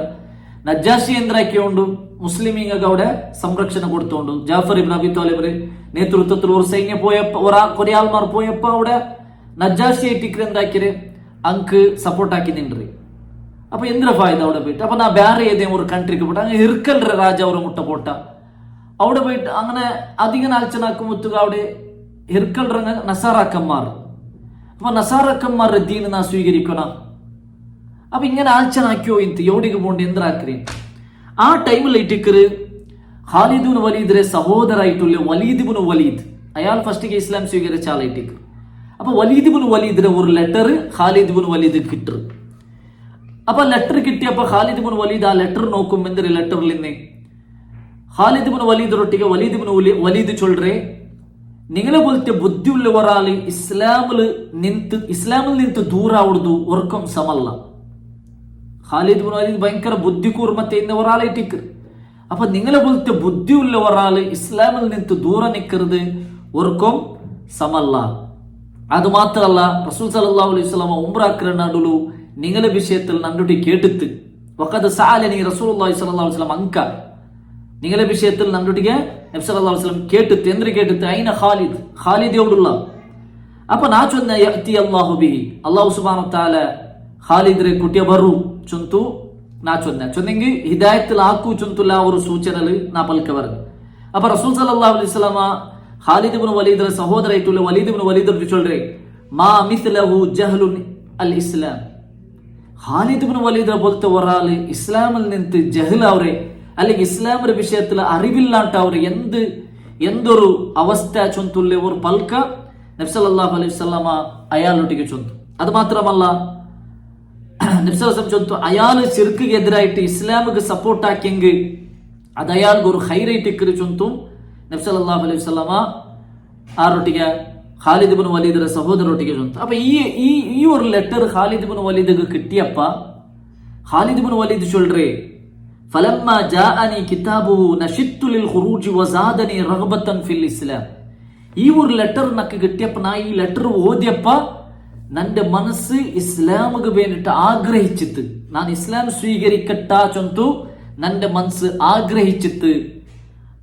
നജ്ജാശി എന്തൊക്കെയുണ്ട്? മുസ്ലിമീങ്ങൾക്ക് അവിടെ സംരക്ഷണ കൊടുത്തോണ്ട് ജാഫർ ഇബ്നു അബി താലിബിന്റെ നേതൃത്വത്തിൽ ഒരു സൈന്യം പോയപ്പോ കുറെ ആൾമാർ പോയപ്പോ അവിടെ നജ്ജാശി ആയിട്ടിക്കര് എന്താക്കിയത് അങ്ക് സപ്പോർട്ട് ആക്കി നിன்றி. അപ്പൊ എന്തൊരു ഫായിദ അവിടെ പോയിട്ട്? അപ്പൊ നാ വേറെ ഏതെങ്കിലും ഒരു കൺട്രിക്ക് പോട്ടെ, അങ്ങനെ ഇർക്കൽറെ രാജ അവർ മുട്ട പോട്ട അവിടെ പോയിട്ട് അങ്ങനെ അധികം ആലോചനാക്കുമ്പോ അവിടെ ഇർക്കൽറ നസാറാക്കന്മാർ. അപ്പൊ നസാറാക്കന്മാരുടെ ദീന് നാ സ്വീകരിക്കണ. അപ്പൊ ഇങ്ങനെ ആലോചനാക്കിയോ ഇന്ത് എവിടേക്ക് പോണ്ട് എന്തിനാക്കറി? ആ ടൈമിൽ ഇട്ടിക്കറ് ഖാലിദ് ഇബ്നു വലീദിന്റെ സഹോദരായിട്ടുള്ള വലീദ് ഇബ്നു വലീദ് അയാൾ ഫസ്റ്റ് ഇസ്ലാം സ്വീകരിച്ച ആളായിട്ടിക്കറ്. അപ്പൊ വലീദ് ഇബ്നു വലീദിന്റെ ഒരു ലെറ്റർ ഖാലിദ് ഇബ്നു വലീദ് കിട്ടും. അപ്പൊ ലെറ്റർ കിട്ടിയപ്പോ ഖാലിദ് ഇബ്നു വലീദ് ആ ലെറ്റർ നോക്കും. എന്തൊരു ലെറ്ററിൽ നിന്ന് ഖാലിദ് ഇബ്നു വലീദിനൊട്ടിಗೆ വലീദ് ഇബ്നു വലീദ് ചൊല്റേ, നിങ്ങളെ പോലത്തെ ബുദ്ധിയുള്ള ഒരാൾ ഇസ്ലാമിൽ നിಂತು ದೂರ ಆവുದು ഒർക്കും സമല്ല. ഖാലിദ് ഇബ്നു വലീദ് ഭയങ്കര ബുദ്ധി കൂർമ്മത്തെ ഒരാളായിട്ടിക്ക്. അപ്പൊ നിങ്ങളെ പോലത്തെ ബുദ്ധിയുള്ള ഒരാൾ ഇസ്ലാമിൽ നിಂತು ദൂര നിൽക്കരുത് ഒർക്കും സമല്ല. അത് മാത്രമല്ല റസൂൽ സല്ലല്ലാഹു അലൈഹി വസല്ലം ഉംറ നടുലു നിങ്ങളെ വിഷയത്തിൽ നന്നുടി കേട്ടിട്ട് വഖദ് സഅലനി റസൂലുള്ളാഹി സ്വല്ലല്ലാഹു അലൈഹി വസല്ലം അൻക, നിങ്ങളെ വിഷയത്തിൽ നന്നുടിಗೆ നബി സല്ലല്ലാഹു അലൈഹി വസല്ലം കേട്ടിട്ട് എന്ത് കേട്ടിട്ട് ഐന ഖാലിദ്, ഖാലിദ് എവിടുള്ള? അപ്പൊ നാ ചൊന്ന യഅതി അല്ലാഹു ബിഹി, അല്ലാഹു സുബ്ഹാനഹു തആല ഖാലിദിനെ കുട്ടിയ ബറു ചൊന്തു നാ ചൊന്നെങ്കിൽ ഹിദായത്തിൽ ആക്കു ചൊന്തുള്ള ഒരു സൂചനല് നാ പൽക്ക പറഞ്ഞു. അപ്പൊ റസൂൽ സല്ലല്ലാഹു അലൈഹി വസല്ലം ഖാലിദ് ഇബ്നു വലീദിന്റെ സഹോദരായിട്ടുള്ള വലീദ് ഇബ്നു വലീദ് ചൊല്റേ, മാ മിസ്ലഹു ജഹ്ലുൻ അൽ ഇസ്ലാം, ഖാലിദ് ഇബ്നു വലീദിനെ പോലത്തെ ഒരാൾ ഇസ്ലാമിൽ നിന്ന് ജഹ്ലാവരെ അല്ലെങ്കിൽ ഇസ്ലാമിന്റെ വിഷയത്തിൽ അറിവില്ലാണ്ടവര് എന്തൊരു അവസ്ഥ ചൊന്തുള്ള ഒരു പൽക്ക നബി സല്ലല്ലാഹു അലൈഹി വസല്ലം അയാളൊട്ടിಗೆ ചൊന്തു. അത് മാത്രമല്ല നബി സല്ലല്ലാഹു അലൈഹി വസല്ലം ചൊന്തു അയാൾ ശിർക്കിಗೆ എതിരായിട്ട് ഇസ്ലാമിക്ക് സപ്പോർട്ട് ആക്കിയെങ്കിൽ അത് അയാൾക്ക് ഒരു ഹൈറൈറ്റ് ചൊന്തു നബി സല്ലല്ലാഹു അലൈഹി വസല്ലം ആരൊട്ടിಗೆ ഖാലിദ് ഇബ്നു വലീദിന്റെ സഹോദരൊട്ടിಗೆ ചൊന്തു. അപ്പൊ ഈ ഒരു ലെറ്റർ ഖാലിദ് ഇബ്നു വലീദിക്ക് കിട്ടിയപ്പ ഖാലിദ് ഇബ്നു വലീദ് ചൊല്റേ, ഫലമ്മ ജാഅനി കിതാബുഹു നശിത്തു ലിൽ ഖുറൂജി വസാദനി റഗ്ബതൻ ഫിൽ ഇസ്ലാം. ഈ ഒരു ലെറ്റർ നക്ക് കിട്ടിയപ്പ നാ ഈ ലെറ്റർ ഓതിയപ്പ നന്റെ മനസ്സ് ഇസ്ലാമിക്ക് വേണ്ടിട്ട് ആഗ്രഹിച്ചിട്ട് ഞാൻ ഇസ്ലാം സ്വീകരിക്കട്ട ചൊന്തു നന്റെ മനസ്സ് ആഗ്രഹിച്ചിട്ട്.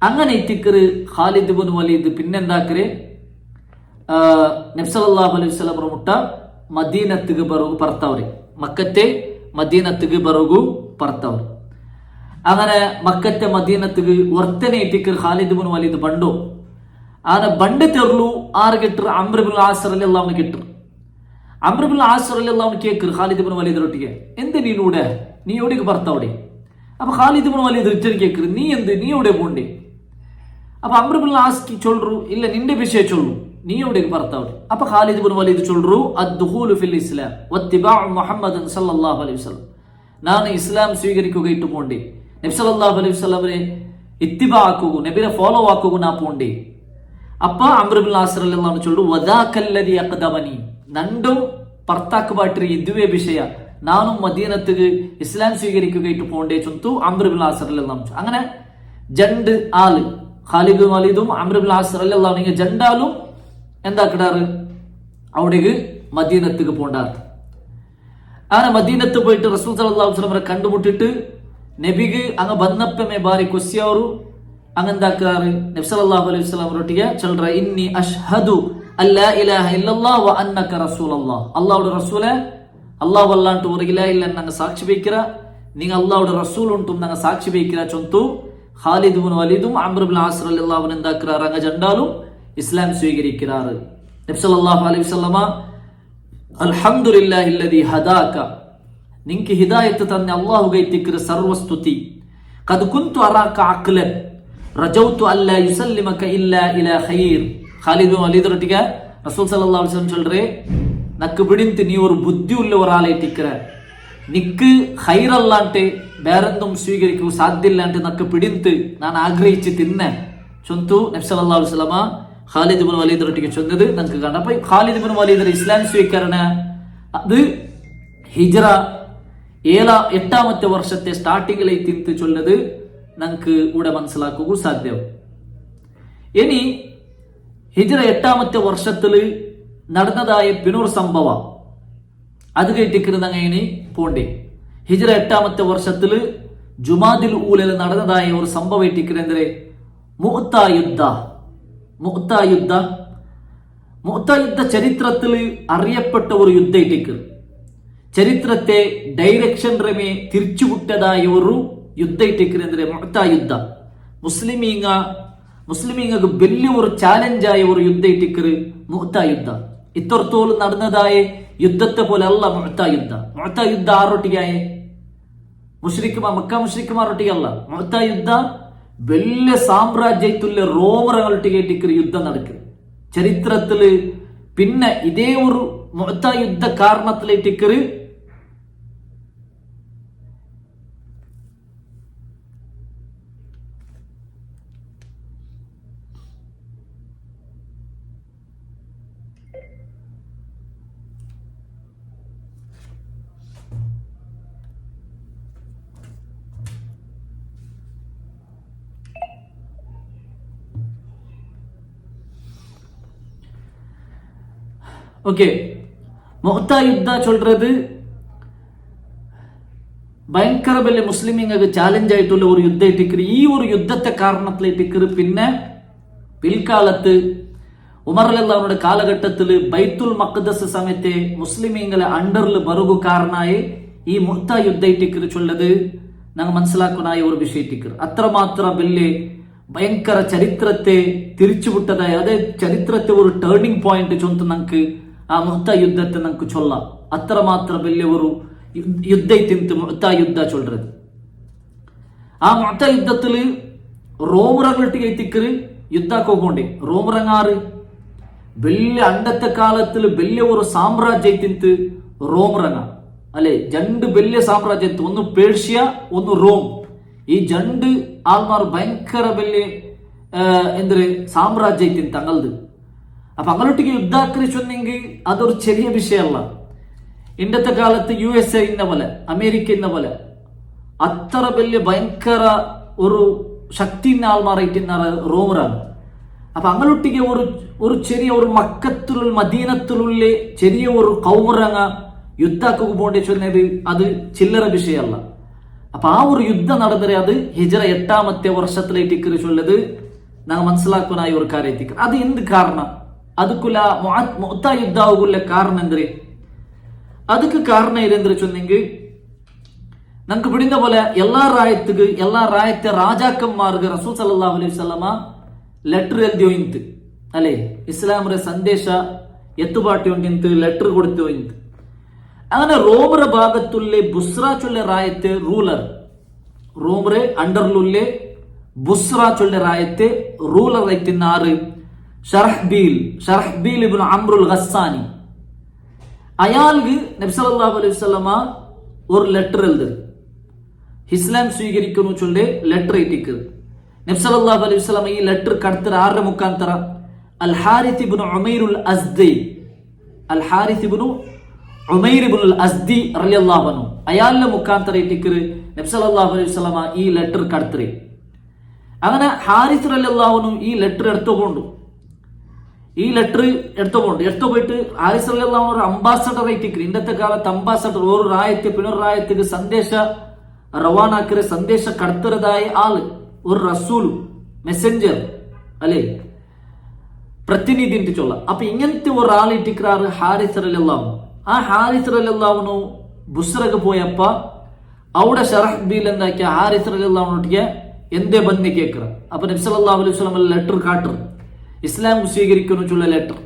അങ്ങനെ ഇത്തിക്കറ് ഖാലിദ് ഇബ്നു വലീദ് പിന്നെന്താക്കര് നബി സല്ലല്ലാഹു അലൈഹി വസല്ലം മുട്ട മദീനത്തിക്ക് ബറുഗു പർത്തവര്, മക്കത്തെ മദീനത്തിക്ക് ബറുഗു പർത്തവര്. അങ്ങനെ മക്കത്തെ മദീനത്തിക്ക് വರ್ತನೆ ഇത്തിക്കർ ഖാലിദ് ഇബ്നു വലീദ് ಬಂಡು. ಆನ ಬಂಡೆ ತೆರಲು ಆರು ಗಿಟ್ರು ಅಮ್ರ್ ಇಬ್ನ್ ಆಸ್ ರಲಿಯಲ್ಲಾಹು ಅನ್ಹು ಗಿಟ್ರು. ಅಮ್ರ್ ಇಬ್ನ್ ಆಸ್ ರಲಿಯಲ್ಲಾಹು ಅನ್ಹು ಕೇಕ್ರು ഖാലിദ് ಇಬ್ನ್ ವಲೀದ್ ರೊಟ್ಟಿಗೆ, ಎಂದೆ ನೀನೂಡೆ ನೀ ಎವಡಿಗೆ ಬರ್ತಾವಡೆ? ಅಪ್ಪ ഖാലിദ് ಇಬ್ನ್ ವಲೀದ್ ರಿಟರ್ನ್ ಕೇಕ್ರು, ನೀ ಎವಡೆ ಬೋಂಡೆ? ಅಪ್ಪ ಅಮ್ರ್ ಇಬ್ನ್ ಆಸ್ ಚೊಲ್ರು, ಇಲ್ಲ ನಿಂಡೆ ವಿಷಯ ಚೊಲ್ಲು, ನೀ ಎವಡಿಗೆ ಬರ್ತಾವಡೆ? ಅಪ್ಪ ഖാലിദ് ಇಬ್ನ್ ವಲೀದ್ ಚೊಲ್ರು, ಅದ್ದುಖೂಲು ಫಿಲ್ ಇಸ್ಲಾಂ ವತ್ತಿಬಾഉ ಮುಹಮ್ಮದನ್ ಸಲ್ಲಲ್ಲಾಹು ಅಲೈಹಿ ವಸಲ್ಲಂ, ನಾನು ಇಸ್ಲಾಂ ಸ್ವೀകരിക്കുക ಇಟ್ಟುಕೊಂಡೆ, നബി സല്ലല്ലാഹു അലൈഹി വസല്ലമയെ ഇത്തിബാ ആക്കുക, നബിയെ ഫോളോ ആക്കുക നാ പോണ്ടേ. അപ്പ അംർ ഇബ്നു ആസ് റളിയല്ലാഹു അൻഹു ചൊല്ലു, വദാകല്ലദി അഖദമനി, നണ്ടും പർത്താക്ക് ബാಟ್ರಿ ಇದುವೇ ವಿಷಯ, ನಾನು ಮದೀನತ್ತಿಗೆ ಇಸ್ಲಾಂ ಸ್ವೀകരിക്കുക ಇಟ್ಟು പോണ്ടേ ചൊന്തു അംർ ഇബ്നു ആസ് റളിയല്ലാഹു അൻഹു. അങ്ങനെ രണ്ട് ആള് ഖാലിദ് ഇബ്നു വലീദും അംർ ഇബ്നു ആസ് റളിയല്ലാഹു അൻഹു ജണ്ടാലും എന്താക്കിടാറ് അവിടേക്ക് മദീനത്തിക്ക് പോണ്ടാറ്. അങ്ങനെ മദീനത്ത് പോയിട്ട് റസൂൽ സല്ലല്ലാഹു അലൈഹി വസല്ലം കണ്ടുമുട്ടിട്ട് നബിക്ക് അങ്ങ് ബന്നപ്പമേ ബാരി കൊസ്സിയವರು അങ്ങെന്താക്കാറ് നബി സല്ലല്ലാഹു അലൈഹി വസല്ലം റൊട്ടിಗೆ ಚಲ್ರ ಇನ್ನಿ ಅಶ್ಹದು ಅಲ್ಲಾ ಇಲಾಹ ಇಲ್ಲಲ್ಲಾಹ್ ವ ಅನ್ನಕ ರಸೂಲಲ್ಲಾಹ್ ಅಲ್ಲಾಹ್ವುടെ റസൂലെ അല്ലാഹു അല്ലാണ്ട് ഒരില്ല ഇല്ല നങ്ങ സാക്ഷി ബേക്കിര നിങ്ങൾ അല്ലാഹുടെ റസൂൽ ഉണ്ടും നങ്ങ സാക്ഷി ബേക്കിര ചൊന്തു ഖാലിദ് ഇബ്നു വലീദും അംർ ഇബ്നു ആസ് റളിയല്ലാഹു അൻഹു എന്താക്കറാർ അങ്ങ ജണ്ടാലും ഇസ്ലാം സ്വീകരിക്കാർ. നബി സല്ലല്ലാഹു അലൈഹി വസല്ലമ അൽഹംദുലില്ലാഹി അല്ലദീ ഹദാക നിൻക്ക് ഹിദായത്ത് തന്ന അല്ലാഹുಗೆ ತಿಕ್ರ ಸರ್ವಸ್ತುತಿ ഖദ് കുൻതു അറാക അഖ്ലൻ ರಜೌತು ಅಲ್ಲಾ ಯುಸಲ್ಲಿಮಕ ಇಲ್ಲ ಇಲಾ ಖೈರ್. ഖാലിദ് ഇബ്നു വലീദ് റൊട്ടിಗೆ റസൂൽ സല്ലല്ലാഹു അലൈഹി വസല്ലം ചൊல்றே നക്ക് പിടിന്ത് നീ ഒരു ബുദ്ധി ഉള്ള ഒരാളായിട്ടിക്കற നിക്ക് ഖൈറല്ലാണ്ട് വേറെന്തും സ്വീകരിക്കൂ സാധ്യമില്ലാണ്ട് നക്ക് പിടിന്ത് ഞാൻ ആഗ്രഹിച്ച് തിന്നെ ചൊന്തു നബി സല്ലല്ലാഹു അലൈഹി വസല്ലമ ഖാലിദ് ഇബ്നു വലീദ് റൊട്ടിಗೆ ചൊന്നത് നമുക്ക് കാണാം. അപ്പൊ ഖാലിദ് ഇബ്നു വലീദ് ഇസ്ലാം സ്വീകരണ അത് ഹിജ്റ 8ാമത്തെ വർഷത്തെ സ്റ്റാർട്ടിങ്ങിലെ തിന്ത് ചൊല്ലത് നമുക്ക് ഇവിടെ മനസ്സിലാക്കുക സാധ്യവും. ഇനി ഹിജ്റ 8ാമത്തെ വർഷത്തിൽ നടന്നതായ പിന്നൊരു സംഭവം അത് കേട്ടിരിക്കുന്നത് ഇനി പോണ്ടേ. ഹിജ്റ 8ാമത്തെ വർഷത്തിൽ ജുമാദിൽ ഊലയിൽ നടന്നതായ ഒരു സംഭവം ഇട്ടിരിക്കുന്നത് മുഅ്ത യുദ്ധ. മുഅ്ത യുദ്ധ ചരിത്രത്തിൽ അറിയപ്പെട്ട ഒരു യുദ്ധ ഇട്ടിക്ക് ചരിത്രത്തെ ഡയറക്ഷൻ റമേ തിരിച്ചുവിട്ടതായ ഒരു യുദ്ധ ഇട്ടിരിക്കുന്നത് മുഅ്ത യുദ്ധ. മുസ്ലിമീങ്ങൾക്ക് വലിയ ഒരു ചാലഞ്ചായ ഒരു യുദ്ധ ഇട്ടിക്കറ് മുഅ്ത യുദ്ധ. ഇത്രത്തോളം നടന്നതായ യുദ്ധത്തെ പോലെ അല്ല മുഅ്ത യുദ്ധ. മുഅ്ത യുദ്ധ ആറൊട്ടിയായേ മക്ക മുശ്രിക്കുമാരൊട്ടിയല്ല. മുഅ്ത യുദ്ധ വലിയ സാമ്രാജ്യത്തുള്ള റോമറുകളൊട്ടിಗೆ ഇട്ടിക്കറ് യുദ്ധം നടക്കുക ചരിത്രത്തില്. പിന്നെ ഇതേ ഒരു മുഅ്ത യുദ്ധ കാരണത്തിൽ ഇട്ടിക്കറ് ஓகே. முஅ்த யுத்த சொல்றது ഭയങ്കര വലിയ മുസ്ലിമീങ്ങൾക്ക് ചാലഞ്ച് ആയിട്ടുള്ള ഒരു യുദ്ധം ഇട്ടിക്കറ്. ഈ ഒരു യുദ്ധത്തെ കാരണത്തിൽ ഇട്ടിക്കറ് പിന്നെ പിൽക്കാലത്ത് ഉമർ റളിയല്ലാഹുവിന്റെ കാലഘട്ടത്തിൽ ബൈത്തുൽ മഖ്ദസ് സമയത്തെ മുസ്ലിമീങ്ങളെ അണ്ടറിൽ ബറുകു കാരണമായി ഈ മുഅ്ത യുദ്ധ ഇട്ടിക്കറ് ചൊല്ലത് ഞങ്ങൾ മനസ്സിലാക്കുന്ന ഒരു വിഷയം ഇട്ടിക്കറ്. അത്രമാത്രം വലിയ ഭയങ്കര ചരിത്രത്തെ തിരിച്ചുവിട്ടതായ അതെ ചരിത്രത്തെ ഒരു ടേണിംഗ് പോയിന്റ് ചൊന്ത് നമുക്ക് ആ മുഅ്ത യുദ്ധത്തെ നമുക്ക് ചൊല്ലാം. അത്രമാത്രം വലിയ ഒരു യുദ്ധ തിന്ത് മുഅ്ത യുദ്ധ ചൊല്ലത്. ആ മുഅ്ത യുദ്ധത്തിൽ റോമറങ്ങൾട്ടിಗೆ എത്തിക്കറ് യുദ്ധಕ್ಕೆ ಹೋಗೋಂಡೆ. റോമറങ്ങാറ് വലിയ അണ്ടത്തെ കാലത്തിൽ വലിയ ഒരു സാമ്രാജ്യം തിന്ത് റോമറങ്ങ അല്ലെ. രണ്ട് വലിയ സാമ്രാജ്യത്ത്, ഒന്ന് പേർഷ്യ ഒന്ന് റോം. ഈ രണ്ട് ആൾമാർ ഭയങ്കര വലിയ എന്തൊരു സാമ്രാജ്യത്തിന് തങ്ങളത്. അപ്പൊ അങ്ങോട്ടേക്ക് യുദ്ധാക്രി ചൊന്നെങ്കിൽ അതൊരു ചെറിയ വിഷയമല്ല. ഇന്നത്തെ കാലത്ത് USA ഇന്ന പോലെ അമേരിക്ക ഇന്ന പോലെ അത്ര വലിയ ഭയങ്കര ഒരു ശക്തിന്റെ ആൾമാറായിട്ട് റോമറാണ്. അപ്പൊ അങ്ങോട്ടേക്ക് ഒരു ചെറിയ ഒരു മക്കത്തിലുള്ള മദീനത്തിലുള്ള ചെറിയ ഒരു കൗമറങ്ങ യുദ്ധാക്ക് പോകേണ്ടി ചൊന്നത് അത് ചില്ലറ വിഷയമല്ല. അപ്പൊ ആ ഒരു യുദ്ധം നടന്നത് അത് ഹിജ്റ 8ാമത്തെ വർഷത്തിലേക്ക് ചൊല്ലത് ഞങ്ങൾ മനസ്സിലാക്കുന്ന ഒരു കാര്യത്തേക്ക്. അത് എന്ത് കാരണം? ಅದಕ್ಕುಲ ಮುಅ್ತ ಯುದ್ಧ ಆಗುಲ್ಲ ಕಾರಣ ಅಂದ್ರೆ ಅದಕ್ಕೆ ಕಾರಣ ಇದಂದ್ರೆ ಚೊಂದೆಂಗ್ ನಂಗೆ ಬಿಡಿದ പോലെ എല്ലാ രാജ്യത്തെ രാജാക്കന്മാർക്ക് റസൂൽ സല്ലല്ലാഹു അലൈഹി വസല്ലമ ലെറ്റർ എഴുതി ಹೋಯಿತು അല്ലേ. ഇസ്ലാമിന്റെ സന്ദേശ എത്തുപാട്ടി ഉണ്ടിന്ത് ലെറ്റർ കൊടുത്തു ಹೋಯಿತು. അങ്ങനെ റോമറ ഭാഗത്തുള്ള ബുസ്ര ചൊല്ല രാജ്യത്തെ റൂലർ റോമറെ അണ്ടറിലുള്ള ബുസ്ര ചൊല്ല രാജ്യത്തെ റൂലർ ആയിട്ടിരുന്ന ആറ് ഷറഹ്ബീൽ ഇബ്നു അംറുൽ ഗസ്സാനി. അയാൾക്ക് നബി സല്ലല്ലാഹു അലൈഹി വസല്ലമ ഒരു ലെറ്റർ എഴുതി ഇസ്ലാം സ്വീകരിക്കുന്നു ചൊല്ലെ ലെറ്റർ ഇട്ടിക്ക്. നബി സല്ലല്ലാഹു അലൈഹി വസല്ലമ ഈ ലെറ്റർ കടത്തര ആരുടെ മുഖാന്തര അൽ ഹാരിസ് ഇബ്നു ഉമൈറുൽ അസ്ദി അസ്ദി റളിയല്ലാഹു അൻഹു അയാളുടെ മുഖാന്തര ഇട്ടിക്ക് നബി സല്ലല്ലാഹു അലൈഹി വസല്ലമ ഈ ലെറ്റർ കടത്തരെ. അങ്ങനെ ഹാരിസ് റളിയല്ലാഹു അൻഹു ഈ ലെറ്റർ എടുത്തുപോയിട്ട് ഹാരിസ് റളിയല്ലാഹു അൻഹു ഒരു അംബാസഡർ ആയിട്ടിക്ക്. ഇന്നത്തെ കാലത്ത് അംബാസഡർ ഒരു രാജ്യത്തെ പിന്നൊരു രാജ്യത്തേക്ക് സന്ദേശ റവാനാക്കിற സന്ദേശ കടത്തുന്നതായ ആള്, ഒരു റസൂൽ, മെസ്സഞ്ചർ അല്ലെ, പ്രതിനിധി ചൊല്ല. അപ്പൊ ഇങ്ങനത്തെ ഒരാൾ ഇട്ടിക്കാറ് ഹാരിസ് റളിയല്ലാഹു. ആ ഹാരിസ് റളിയല്ലാഹു ബുസ്രക്ക് പോയപ്പ അവിടെ ഷറഹ്ബീൽ എന്താക്കിയ ഹാരിസ് റളിയല്ലാഹുവിനൊട്ടിಗೆ എന്തേ ബന്നി കേൾക്കുക. അപ്പൊ നബി സല്ലല്ലാഹു അലൈഹി വസല്ലം ലെറ്റർ കാട്ടും, ഇസ്ലാം സ്വീകരിക്കുന്നു ചുള്ള ലെറ്റർ.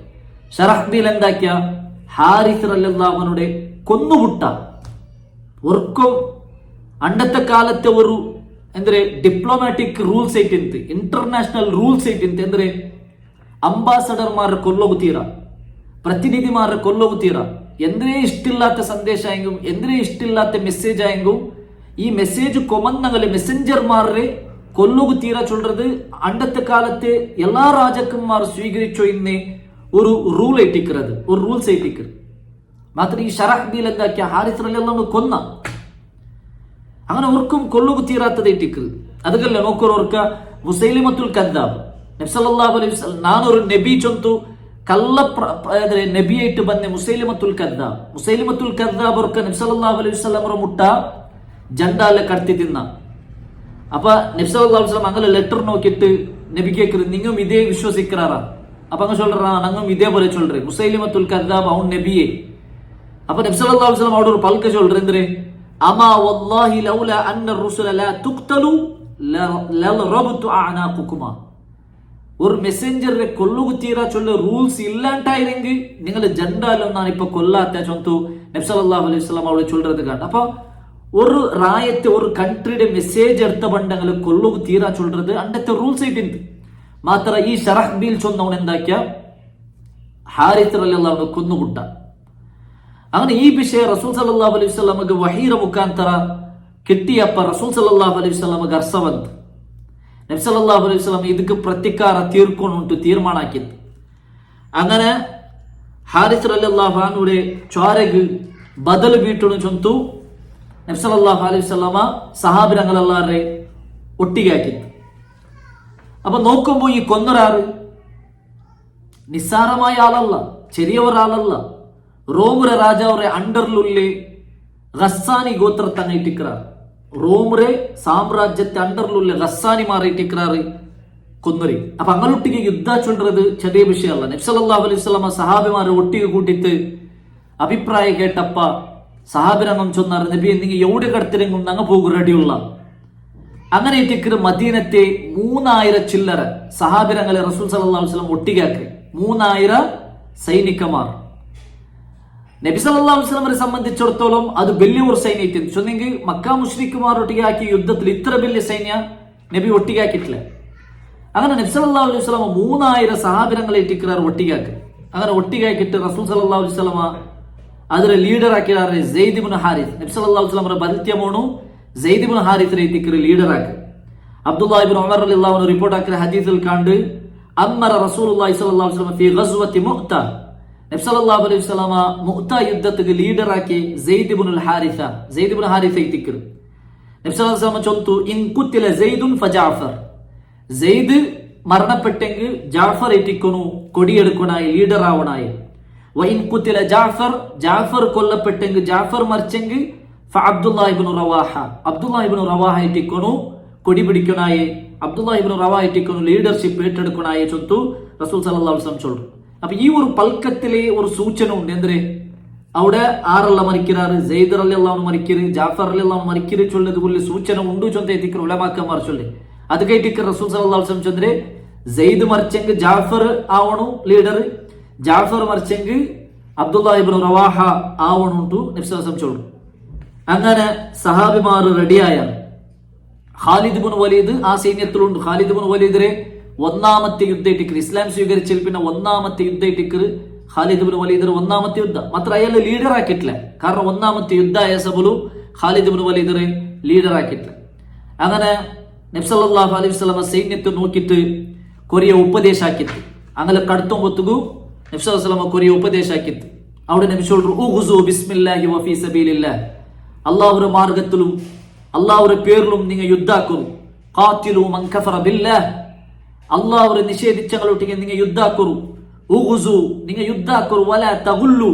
ഷറഹ്ബീൽ എന്താക്കിയ ഹാരിസ് റളിയല്ലാഹുവിനുടെ കൊന്നുപുട്ട ഒർക്കും അണ്ടത്തെ കാലത്തെ ഒരു എന്ದ್ರೆ ಡಿಪ್ಲೊಮ್ಯಾಟಿಕ್ ರೂಲ್ಸ್ ಐತಿಂತ, ಇಂಟರ್ನ್ಯಾಷನಲ್ ರೂಲ್ಸ್ ಐತಿಂತ. ಅಂದ್ರೆ ಅಂಬಾಸಡರ್ ಮಾರ ಕೊಲ್ಲೋಗುತ್ತೀರಾ, ಪ್ರತಿನಿಧಿಮಾರ ಕೊಲ್ಲೋಗುತ್ತೀರಾ, ಎಂದ್ರೆ ಇಷ್ಟಿಲ್ಲಾತ ಸಂದೇಶ ಆಯಂಗು, ಎಂದ್ರೆ ಇಷ್ಟಿಲ್ಲಾತ ಮೆಸೇಜ್ ಆಯಂಗು, ಈ ಮೆಸೇಜ್ ಕೊಮನ್ನಗಲೆ ಮೆಸೆಂಜರ್ ಮಾರ್ರೆ കൊല്ലുകുത്തീര ചൊല്ലത് അണ്ടത്തെ കാലത്തെ എല്ലാ രാജാക്കന്മാർ സ്വീകരിച്ചോ ഇന്ന് ഒരു റൂൾ ഏറ്റിക്കുന്നത്, ഒരു റൂൾസ് ഏറ്റിക്കുന്നത്. മാത്രം ഈ ഷറഹ്ബീൽ എന്താക്കിയ ഹാരിസ് റളിയല്ലാഹു കൊന്ന, അങ്ങനെ ഓർക്കും കൊല്ലുകുത്തീരാത്തത് ഏറ്റിക്കുന്നത്. അതുകല്ല നോക്കോർക്ക മുസൈലിമത്തുൽ കദ്ദാബ് നബി സല്ലല്ലാഹു അലൈഹി വസല്ലം നാനൊരു നബി ചൊന്തു കള്ള നബിയായിട്ട് ಬಂದೆ മുസൈലിമത്തുൽ കദ്ദാബ്. മുസൈലിമത്തുൽ കദ്ദാബ് ഓർക്ക നബി സല്ലല്ലാഹു അലൈഹി വസല്ലം മുട്ട ജണ്ടാലെ കടത്തി തിന്ന. അപ്പൊ നബി സല്ലല്ലാഹു അലൈഹി വസല്ലം അങ്ങനെ ലെറ്റർ നോക്കിയിട്ട് നബി കേൾക്കുന്നത്, നിങ്ങും ഇതേ വിശ്വസിക്കാറാ? അപ്പൊ അങ്ങ് ചൊല്ലറാ, ഞങ്ങും ഇതേപോലെ ചൊല്ലറേ മുസൈലിമത്തുൽ കദ്ദാബ് അവൻ നബിയെ. അപ്പൊ നബി സല്ലല്ലാഹു അലൈഹി വസല്ലം അവിടെ ഒരു പൽക്ക ചൊല്ലറേ, എന്തേ അമാ വല്ലാഹി ലൗല അന്ന റുസുല ലാ തുഖ്തലു ലറബതു അഅനാഖുകുമാ. ഒരു മെസ്സഞ്ചറെ കൊല്ലുകുത്തീര ചൊല്ല റൂൾസ് ഇല്ലാണ്ടായിരുന്നെങ്കിൽ നിങ്ങൾ ജണ്ടാലും ഞാൻ ഇപ്പൊ കൊല്ലാത്ത ചൊന്തു നബി സല്ലല്ലാഹു അലൈഹി വസല്ലം അവിടെ ചൊല്ലறது കാണ്ട. അപ്പൊ ഒരു റായത്തെ ഒരു കൺട്രിയുടെ മെസ്സേജ് എടുത്ത പണ്ടങ്ങൾ കൊല്ലുകുത്തീര ചൊല്ലறது അണ്ടത്തെ റൂൾസ് ആയിട്ടുണ്ട്. മാത്ര ഈ ഷറഹ്ബീൽ ചൊന്നവൻ എന്താക്കിയ ഹാരിസ് റളിയല്ലാഹു കൊന്നുകുട്ട. അങ്ങനെ ഈ വിഷയം റസൂൽ സല്ലല്ലാഹു അലൈഹി വസല്ലമക്ക് വഹീറ മുഖാന്തര കിട്ടിയപ്പ റസൂൽ സല്ലല്ലാഹു അലൈഹി വസല്ലമക്ക് അർസവന്ത് നബി സല്ലല്ലാഹു അലൈഹി വസല്ലം ಇದಕ್ಕೆ ಪ್ರತಿಕಾರ ತೀರ್ಕೊಂಡು ತೀರ್ಮಾನ ಆಕಿತ್ತು. അങ്ങനെ ഹാരിസ് റളിയല്ലാഹു അൻഹുടെ ചോരക്ക് ബദൽ വീട്ടണു ചൊന്തു നബി സല്ലല്ലാഹു അലൈഹി വസല്ലമ സഹാബിരങ്ങളെല്ലാരെ ഒട്ടിಗೆ ആക്കിತ್ತು. അപ്പൊ നോക്കുമ്പോ ഈ കൊന്നൊരാറ് നിസ്സാരമായ ആളല്ല, ചെറിയ ഒരാളല്ല. റോമുര രാജാവരെ അണ്ടർലുള്ളി ഗസ്സാനി ഗോത്ര തന്നെ ഇട്ടിക്കാറ്. റോമുറെ സാമ്രാജ്യത്തെ അണ്ടർലുള്ള ഗസ്സാനിമാരെ ഇട്ടിക്കാറ് കൊന്നറി. അപ്പൊ അങ്ങനൊട്ടിಗೆ യുദ്ധ ചൊല്ലത് ചെറിയ വിഷയമല്ല. നബി സല്ലല്ലാഹു അലൈഹി വസല്ലമ സഹാബിമാരെ ഒട്ടിಗೆ കൂട്ടിട്ട് അഭിപ്രായം കേട്ടപ്പ സഹാബിരംഗം ചൊന്നാർ, നബി നിങ്ങൾ എവിടെ കടത്തിരെങ്കും ഞങ്ങൾ പോകും റെഡിയുള്ള. അങ്ങനെ ഇട്ടിക്കറ് മദീനത്തെ 3000 ചില്ലറ സഹാബിരങ്ങളെ റസൂൽ സല്ലല്ലാഹു അലൈഹി വസല്ലം ഒട്ടിಗೆ ആക്കി. 3000 സൈനികമാർ. നബി സല്ലല്ലാഹു അലൈഹി വസല്ലമയെ സംബന്ധിച്ചിടത്തോളം അത് വലിയ ഒരു സൈന്യം ചൊന്നെങ്കിൽ മക്ക മുശ്രിക്കുമാർ ഒട്ടിಗೆ ആക്കി യുദ്ധത്തിൽ ഇത്ര വലിയ സൈന്യ നബി ഒട്ടിಗೆ ആക്കിയിട്ടില്ല. അങ്ങനെ നബി സല്ലല്ലാഹു അലൈഹി വസല്ലമ 3000 സഹാബിരങ്ങളെ ഇട്ടിക്കാർ ഒട്ടിಗೆ ആക്കി. അങ്ങനെ ഒട്ടിಗೆ ആക്കിയിട്ട് റസൂൽ സല്ലല്ലാഹു അലൈഹി വസല്ലമ ಅದರ ಲೀಡರ್ ಹಾಕಿದ್ದಾರೆ ಝೈದ್ ಇಬ್ನ್ ಹಾರಿಸ್. ನಬಿ ಸಲ್ಲಲ್ಲಾಹು ಅಲೈಹಿ ವಸಲ್ಲಂ ಬಲ್ತಿಯ ಮೋನು ಝೈದ್ ಇಬ್ನ್ ಹಾರಿಸ್ ರೀತಿಕರು ಲೀಡರ್ ಹಾಕಿ. ಅಬ್ದುಲ್ಲಾ ಇಬ್ನ್ ಉಮರ್ ರಲಿಯಲ್ಲಾಹು ಅನ್ಹು ರಿಪೋರ್ಟ್ ಹಾಕಿದ ಹದೀಸಲ್ಲಿ ಕಾಂಡು ಅಮ್ಮರ ರಸೂಲುಲ್ಲಾಹಿ ಸಲ್ಲಲ್ಲಾಹು ಅಲೈಹಿ ವಸಲ್ಲಂ ಫಿ ಗಜ್ವತಿ ಮುಅ್ತಾ. നബി സല്ലല്ലാഹു അലൈഹി വസല്ലമ മുഅ്ത യുദ്ധത്തിക്ക് ലീഡർ ആക്കി Zaid ibn Harisa. Zaid ibn Harisa ರೀತಿಕರು നബി സല്ലല്ലാഹു അലൈഹി വസല്ലം ചൊന്തു, ഇൻ ഖുതില ಝೈദുൻ ഫജാഫർ. ಝೈദ് മരണപ്പെട്ടെങ്കിൽ ജാഫർ ഏറ്റിക്കൊന്നു കൊടിയെടുക്കണായി, ലീഡർ ആവണായി. വൈൻ കുത്തില ജാഫർ, ജാഫർ കൊല്ലപ്പെട്ടെങ്കിൽ ജാഫർ മരിച്ചെങ്കിൽ Abdullah ibn Rawaha, Abdullah ibn Rawaha ഇട്ടിക്കൊന്നു കൊടി പിടിക്കണായി, അബ്ദുല്ലാഹി ഇബ്നു റവാഹ ഇട്ടിക്കൊന്നു ലീഡർഷിപ്പ് ഏറ്റെടുക്കണായി ചൊന്തു റസൂൽ സല്ലല്ലാഹു അലൈഹി വസല്ലം ചൊല്ലു. അപ്പൊ ഈ ഒരു പൽക്കത്തിലെ ഒരു സൂചന ഉണ്ട്. എന്തേ അവിടെ ആറല്ല മരിക്കാറ്, ಝೈദ് റളിയല്ലാഹു അൻഹു മരിക്കര്, ജാഫർ റളിയല്ലാഹു അൻഹു മരിക്കര് ചൊല്ലത് പോലെ സൂചന ഉണ്ട് ചൊന്ത എത്തിക്കർ ഉലമാക്കന്മാർ ചൊല്ലി. അത് കേട്ടിക്കർ റസൂൽ സല്ലല്ലാഹു അലൈഹി വസല്ലം ചൊല്ലേ ಝೈദ് മരിച്ചെങ്കിൽ ജാഫർ ആവണു ലീഡർ, ജാഫർ മരിച്ചെങ്കിൽ അബ്ദുല്ലാഹി ഇബ്നു റവാഹ ആവണുണ്ടു നബി സല്ലല്ലാഹു അലൈഹി വസല്ലം ചൊല്ലു. അങ്ങനെ സഹാബിമാർ റെഡിയായാണ്. ഖാലിദ് ഇബ്നു വലീദ് ആ സൈന്യത്തിലുണ്ട്. ഖാലിദ് ഇബ്നു വലീദിനെ ഒന്നാമത്തെ യുദ്ധം ഇട്ടിക്കർ, ഇസ്ലാം സ്വീകരിച്ചതിൽ പിന്നെ ഒന്നാമത്തെ യുദ്ധം ഇട്ടിക്കർ ഖാലിദ് ഇബ്നു വലീദിന് ഒന്നാമത്തെ യുദ്ധം. മാത്ര അയാളെ ലീഡർ ആക്കിയിട്ടില്ല, കാരണം ഒന്നാമത്തെ യുദ്ധ ആയ സബലു ഖാലിദ് ഇബ്നു വലീദിനെ ലീഡർ ആക്കിയിട്ടില്ല. അങ്ങനെ നബി സല്ലല്ലാഹു അലൈഹി വസല്ലം സൈന്യത്തെ നോക്കിയിട്ട് കൊറിയ ഉപദേശ ആക്കിತ್ತು. അങ്ങനെ കടത്തുമ്പൊത്തുകു നബി സല്ലല്ലാഹു അലൈഹി വസല്ലം കൊറിയ ഉപദേശ ആക്കിತ್ತು. അവിടെ നബി ചൊല്ലു, ഉഖുസു ബിസ്മില്ലാഹി വഫീ സബീലില്ലാഹ്. അല്ലാഹുവിന്റെ മാർഗ്ഗത്തിലും അല്ലാഹുവിന്റെ പേരിലും നിങ്ങൾ യുദ്ധാക്കൂ. ഖാതിലു മൻ കഫറ ബില്ലാഹ്. അല്ലാഹുവിനെ നിഷേധിച്ചങ്ങളൊട്ടിಗೆ നിങ്ങൾ യുദ്ധാക്കൂ. ഉഖുസു നിങ്ങൾ യുദ്ധാക്കൂ. വലാ തഗുല്ലു.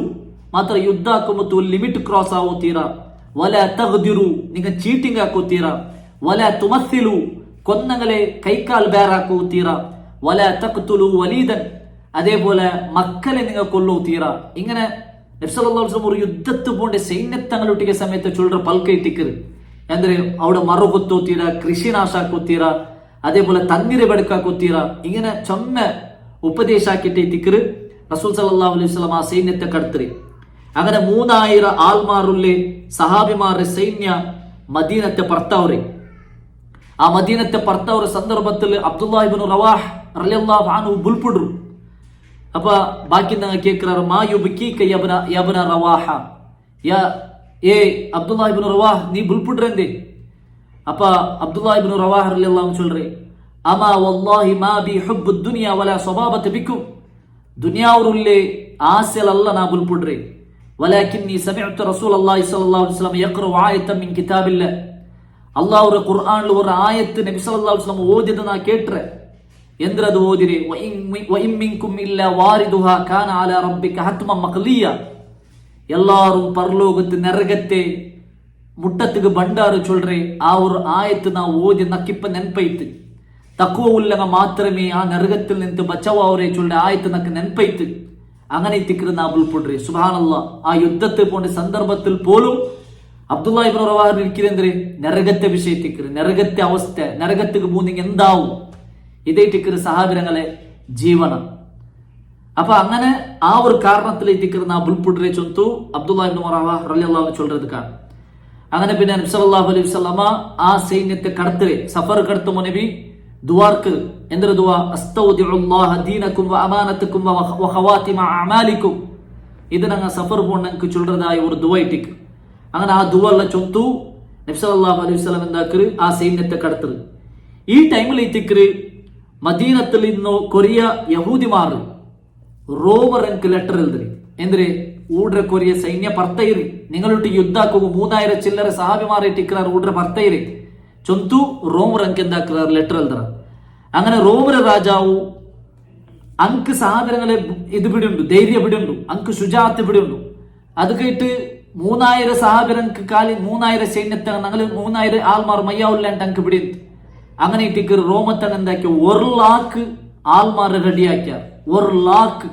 മാത്ര യുദ്ധാക്കുമ്പോൾ ലിമിറ്റ് ക്രോസ് ആവുತ್ತೀರಾ, വല തഗ്ദിറു നിങ്ങൾ ചീറ്റിംഗ് ആക്കുತ್ತೀರಾ, വല തുമസ്സിലു കൊന്നങ്ങളെ കൈക്കാൽ ബേറാക്കുತ್ತೀರಾ, വല തഖ്തുലു വലീദൻ അതേപോലെ മക്കളെ നിങ്ങൾ കൊല്ലുತ್ತೀರಾ. ഇങ്ങനെ നബി സല്ലല്ലാഹു അലൈഹി വസല്ലം ഒരു യുദ്ധത്ത് പോണ്ട സൈന്യത്തങ്ങളൊಟ್ಟಿಗೆ സമയത്ത് ചൊല്ലற പൽಕೈಟಿಕ್ಕರು ಅಂದ್ರೆ അവിടെ മറുകൊತ್ತೋತೀರಾ, കൃഷി നാശാക്കുತ್ತೀರಾ, അതേപോലെ തന്നിരെ ബെടുക്കാക്കുತ್ತೀರಾ. ഇങ്ങനെ ചൊമ്മ ഉപദേശ ആക്കിട്ടിಕ್ಕರು റസൂൽ സല്ലല്ലാഹു അലൈഹി വസല്ലം ആ സൈന്യത്തെ കടത്രി. അങ്ങനെ 3000 ആൾമാറുള്ളേ സഹാബിമാരുടെ സൈന്യ മദീനത്തെ പർത്തവരെ. ആ മദീനത്തെ പർത്തവರ ಸಂದರ್ಭത്തിൽ അബ്ദുല്ലാഹ് ഇബ്നു റവാഹ് റളിയല്ലാഹു അൻഹു ബുൽപുഡ്ರು. അപ്പൊ ബാക്കി നിങ്ങൾ കേൾക്കാറ് മാ യുബ്കീക യബ്ന റവാഹ, യാ ഏ അബ്ദുല്ലാഹ് ഇബ്നു റവാഹ് നീ ബുൽപുഡ്റെന്തേ? അപ്പ അബ്ദുല്ലാഹ് ഇബ്നു റവാഹ് റളിയല്ലാഹു അൻഹു சொல்றே അമാ വല്ലാഹി മാ ബി ഹുബ്ബു ദുനിയ വലാ സബാബത ബിക്കും, ദുനിയാവുരുള്ളേ ആസലല്ല നാ ബുൽപുഡ്റേ. വലാകിന്നി സമിഅ്തു റസൂലുള്ളാഹി സ്വല്ലല്ലാഹു അലൈഹി വസല്ലം യഖറഉ ആയതൻ മിൻ കിതാബില്ലാഹ്, അല്ലാഹുവിന്റെ ഖുർആനിൽ ഒരു ആയത്ത് നബി സല്ലല്ലാഹു അലൈഹി വസല്ലം ഓതിയത് നാ കേട്രെ. എന്തിനത് ഓതിരെ? വഇൻ മിൻകും ഇല്ലാ വാരിദുഹാ കാന അലാ റബ്ബിക ഹത്മൻ മഖ്ലിയ, എല്ലാരും പരലോകത്ത് നരകത്തെ മുട്ടത്തുക്ക് ഭണ്ടാറ് ചൊല്றே. ആ ഒരു ആയത്ത് നാ ഓതി നക്കിപ്പ നെൻപൈത്ത്. തഖ്വ ഉള്ളവ മാത്രമേ ആ നരകത്തിൽ നിന്ന് ബച്ചവാവരെ ചൊല്ற ആയത്ത് നക്ക് നെൻപൈത്ത്. അങ്ങനെ തിക്ര നാ ബുൽപുഡ്റേ. സുബ്ഹാനല്ലാഹ്, ആ യുദ്ധത്തെ പോണ്ട സന്ദർഭത്തിൽ പോലും അബ്ദുല്ലാഹ് ഇബ്നു റവാഹ് ഇരിക്കുന്നേ നരകത്തെ വിഷയത്തിക്കറ്, നരകത്തെ അവസ്ഥ, നരകത്തുക്ക് പോകുന്നെങ്കിൽ എന്താവും, ഇതേ ടിക്കറ് സഹാബിരങ്ങളെ ജീവനം. അപ്പൊ അങ്ങനെ ആ ഒരു കാരണത്തിലേക്ക് തിക്കറ് നാ ബുൽപുഡ്റേ ചൊന്തു അബ്ദുല്ലാഹ് ഇബ്നു റവാഹ് റളിയല്ലാഹു അൻഹു ചൊല്றது കാണാം. അങ്ങനെ പിന്നെ നബി സല്ലല്ലാഹു അലൈഹി വസല്ലമ ആ സൈന്യത്തെ കടത്തരെ സഫർ കടത്തുമോ നബി ദുആർക്ക് എന്തൊരു ദുആ? അസ്തൗദിഉല്ലാഹ ദീനകും വ അമാനതകും വ ഖവാതിമ അഅമാലികും. ഇത് ഞങ്ങൾ സഫർ പോണെങ്ക് ചൊല്றതായ ഒരു ദുആ ഇട്ടിക്ക്. അങ്ങനെ ആ ദുആ എല്ലാം ചൊന്തു നബി സല്ലല്ലാഹു അലൈഹി വസല്ലം എന്താക്കറ്? ആ സൈന്യത്തെ കടത്തറ്. ഈ ടൈമിൽ ഇത്തിക്കറ് മദീനത്തിൽ ഇന്ന് കൊറിയ യഹൂദിമാർ റോമർക്ക് ലെറ്റർ എഴുതി. എന്തിന്? ഊಡ್ರೆ കൊറിയ സൈന്യ പർത്തയിരി നിങ്ങളൊಟ್ಟಿಗೆ ಯುದ್ಧ ಹಾಕುವ 3000 ಚಿಲ್ಲರೆ ಸಹಾಬಿಮಾರೆ ಟಿಕ್ರಾರ್ ಊಡ್ರೆ ಪರ್ತೈರಿ ಚೊಂತು ರೋಮರ್ ಅಂಕ್ എന്താക്കുறாർ ലെറ്റർ എഴുതറ. അങ്ങനെ റോമർ രാജാവു അങ്ക് സഹാബിരങ്ങളെ ഇത് പിടിയുണ്ട്, ധൈര്യ പിടിയുണ്ട്, അങ്ക് ശുജാത്ത് പിടിയുണ്ട്. അത് കേട്ട് 3000 സഹാബിരങ്ങൾക്ക് കാലി 3000 സൈന്യത്തെ ഞങ്ങൾ 3000 ആൾമാർ മയ്യാവുല്ലാണ്ട് അങ്ക് പിടിയുണ്ട്. അങ്ങനെ ഇട്ടിക്ക് റോമത്തൻ എന്താക്കിയ 1 ലാഖ് ആൾമാരെ റെഡിയാക്കിയ 1 ലാഖ്.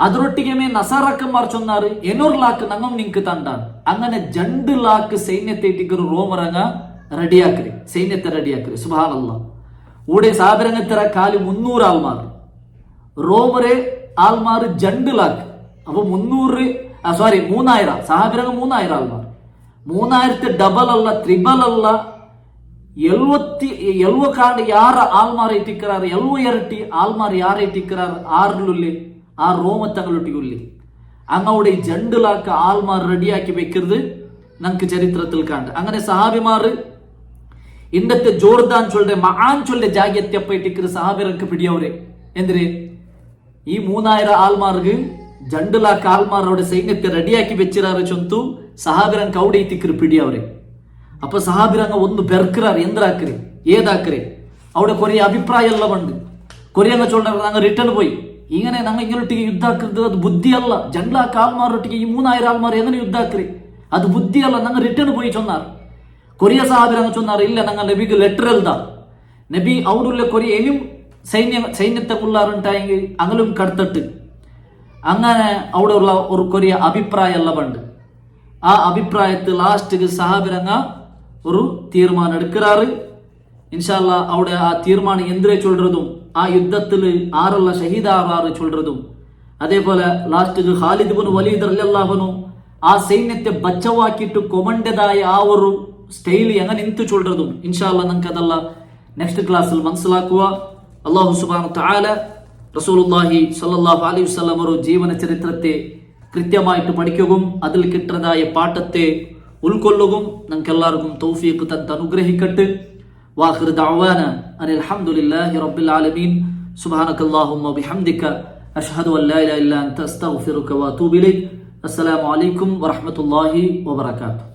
ಅದರೊಟ್ಟಿಗೆ ನಸಾರಕ್ಕಂಮಾರ್ ಚೊನ್ನಾರು 800 ಲಾಖ್ ನಂಗಂ ನಿಂಕ್ ತಂಡಾನ್. അങ്ങനെ 2 ലാഖ് സൈന്യത്തെ ഇട്ടിക്കರು ರೋಮರಂಗ റെഡിയാക്കറി, സൈന്യത്തെ റെഡിയാക്കറി. സുബ്ഹാനല്ലാഹ്, ഊടെ സാബിരങ്ങത്തര കാലി 300 ആൾമാർ, റോമറെ ആൾമാർ 2 ലാഖ്. അപ്പൊ 3000 സഹാബിരങ്ങ 3000 ആൾമാർ. 3000 ഡബൽ അല്ല, ത്രിബൽ അല്ല, 70 കാണ്ട് ಯಾರ ಆಲ್ಮಾರ್ ಇಟ್ಟಿಕ್ರಾರ್, 70 ಇರಟಿ ಆಲ್ಮಾರ್ ಯಾರ ಇಟ್ಟಿಕ್ರಾರ್ ಆರ್ಲುಲ್ಲಿ ആ റോമത്തങ്ങളൊട്ടിക്കുള്ളി. അങ്ങവിടെ 2 ലാഖ് ആൾമാർ റെഡിയാക്കി വെക്കരുത് നമുക്ക് ചരിത്രത്തിൽ കണ്ട്. അങ്ങനെ സഹാബിമാർ ഇന്നത്തെ ജോർദാൻ ചൊല്ലെ മഹാൻ ചൊല്ലെ ജാഗ്യത്തെപ്പ ഇട്ടിക്കറ് സഹാബിറക്ക് പിടിയവരെ. എന്തിന്? ഈ 3000 ആൾമാർക്ക് 2 ലാഖ് ആൾമാർ അവിടെ സൈന്യത്തെ റെഡിയാക്കി വെച്ചിരാറ് ചൊന്തു സഹാബിറങ്ക് അവിടെ ഇത്തിക്കറ് പിടിയവരെ. അപ്പൊ സഹാബിറങ്ങ ഒന്ന് ബെർക്കറാർ എന്താക്കര് ഏതാക്കര്. അവിടെ കൊറേ അഭിപ്രായം എല്ലാം ഉണ്ട്. കൊറിയങ്ങ ചൊല്ലുന്ന ഞങ്ങൾ റിട്ടേൺ പോയി ഇങ്ങനെ ഞങ്ങൾ ഇങ്ങനൊട്ടിಗೆ ಯುದ್ಧ ಹಾಕಿದ್ದು ಅದು ಬುದ್ಧಿ ಅಲ್ಲ. 2 ലാഖ് ആൾമാരൊട്ടിಗೆ ഈ 3000 ആൾമാർ എങ്ങനെ യുദ്ധ ആക്കറി? അത് ബുദ്ധി അല്ല. ഞങ്ങൾ റിട്ടേൺ പോയി ചൊന്നാർ. കൊറിയ സഹാബിരങ്ങ ചൊന്നാർ ഇല്ല ഞങ്ങൾ നബിക്ക് ലെറ്റർ എഴുതാം. നബി അവരുള്ള കൊറിയ ഇനിയും സൈന്യത്തെ ഉള്ളാറുണ്ടായെങ്കിൽ അങ്ങലും കടത്തിട്ട് അങ്ങനെ അവിടെ ഉള്ള ഒരു കൊറിയ അഭിപ്രായം എല്ലാം ഉണ്ട്. ആ അഭിപ്രായത്തിൽ ലാസ്റ്റ് സഹാബിരങ്ങ ഒരു തീരുമാനം എടുക്കാറ്. ഇൻഷാ അല്ലാഹ് അവിടെ ആ തീരുമാനം എന്തിനെ ചൊല്றதுം ആ യുദ്ധത്തിൽ ആരല്ല ഷഹീദാവാറ് ചൊല്றതും അതേപോലെ ലാസ്റ്റ് ഖാലിദ് ഇബ്നു വലീദ് റളിയല്ലാഹു അൻഹു ആ സൈന്യത്തെ ബച്ചവാക്കിയിട്ട് കൊമണ്ടതായ ആ ഒരു സ്റ്റൈൽ എങ്ങനെ നിന്തു ചൊല്றതും ഇൻഷാ അല്ലാഹ് നമുക്ക് അതല്ല നെക്സ്റ്റ് ക്ലാസ്സിൽ മനസ്സിലാക്കുക. അല്ലാഹു സുബ്ഹാനഹു വ തആല റസൂലുള്ളാഹി സ്വല്ലല്ലാഹു അലൈഹി വസല്ലം ഒരു ജീവന ചരിത്രത്തെ കൃത്യമായിട്ട് പഠിക്കുകയും അതിൽ കിട്ടുന്നതായ പാഠത്തെ ഉൾക്കൊള്ളുകയും നമുക്കെല്ലാവർക്കും തൗഫീഖ് തന്ന് അനുഗ്രഹിക്കട്ടെ. واخر دعوانا ان الحمد لله رب العالمين سبحانك اللهم وبحمدك اشهد ان لا اله الا انت استغفرك واتوب اليك. السلام عليكم ورحمه الله وبركاته.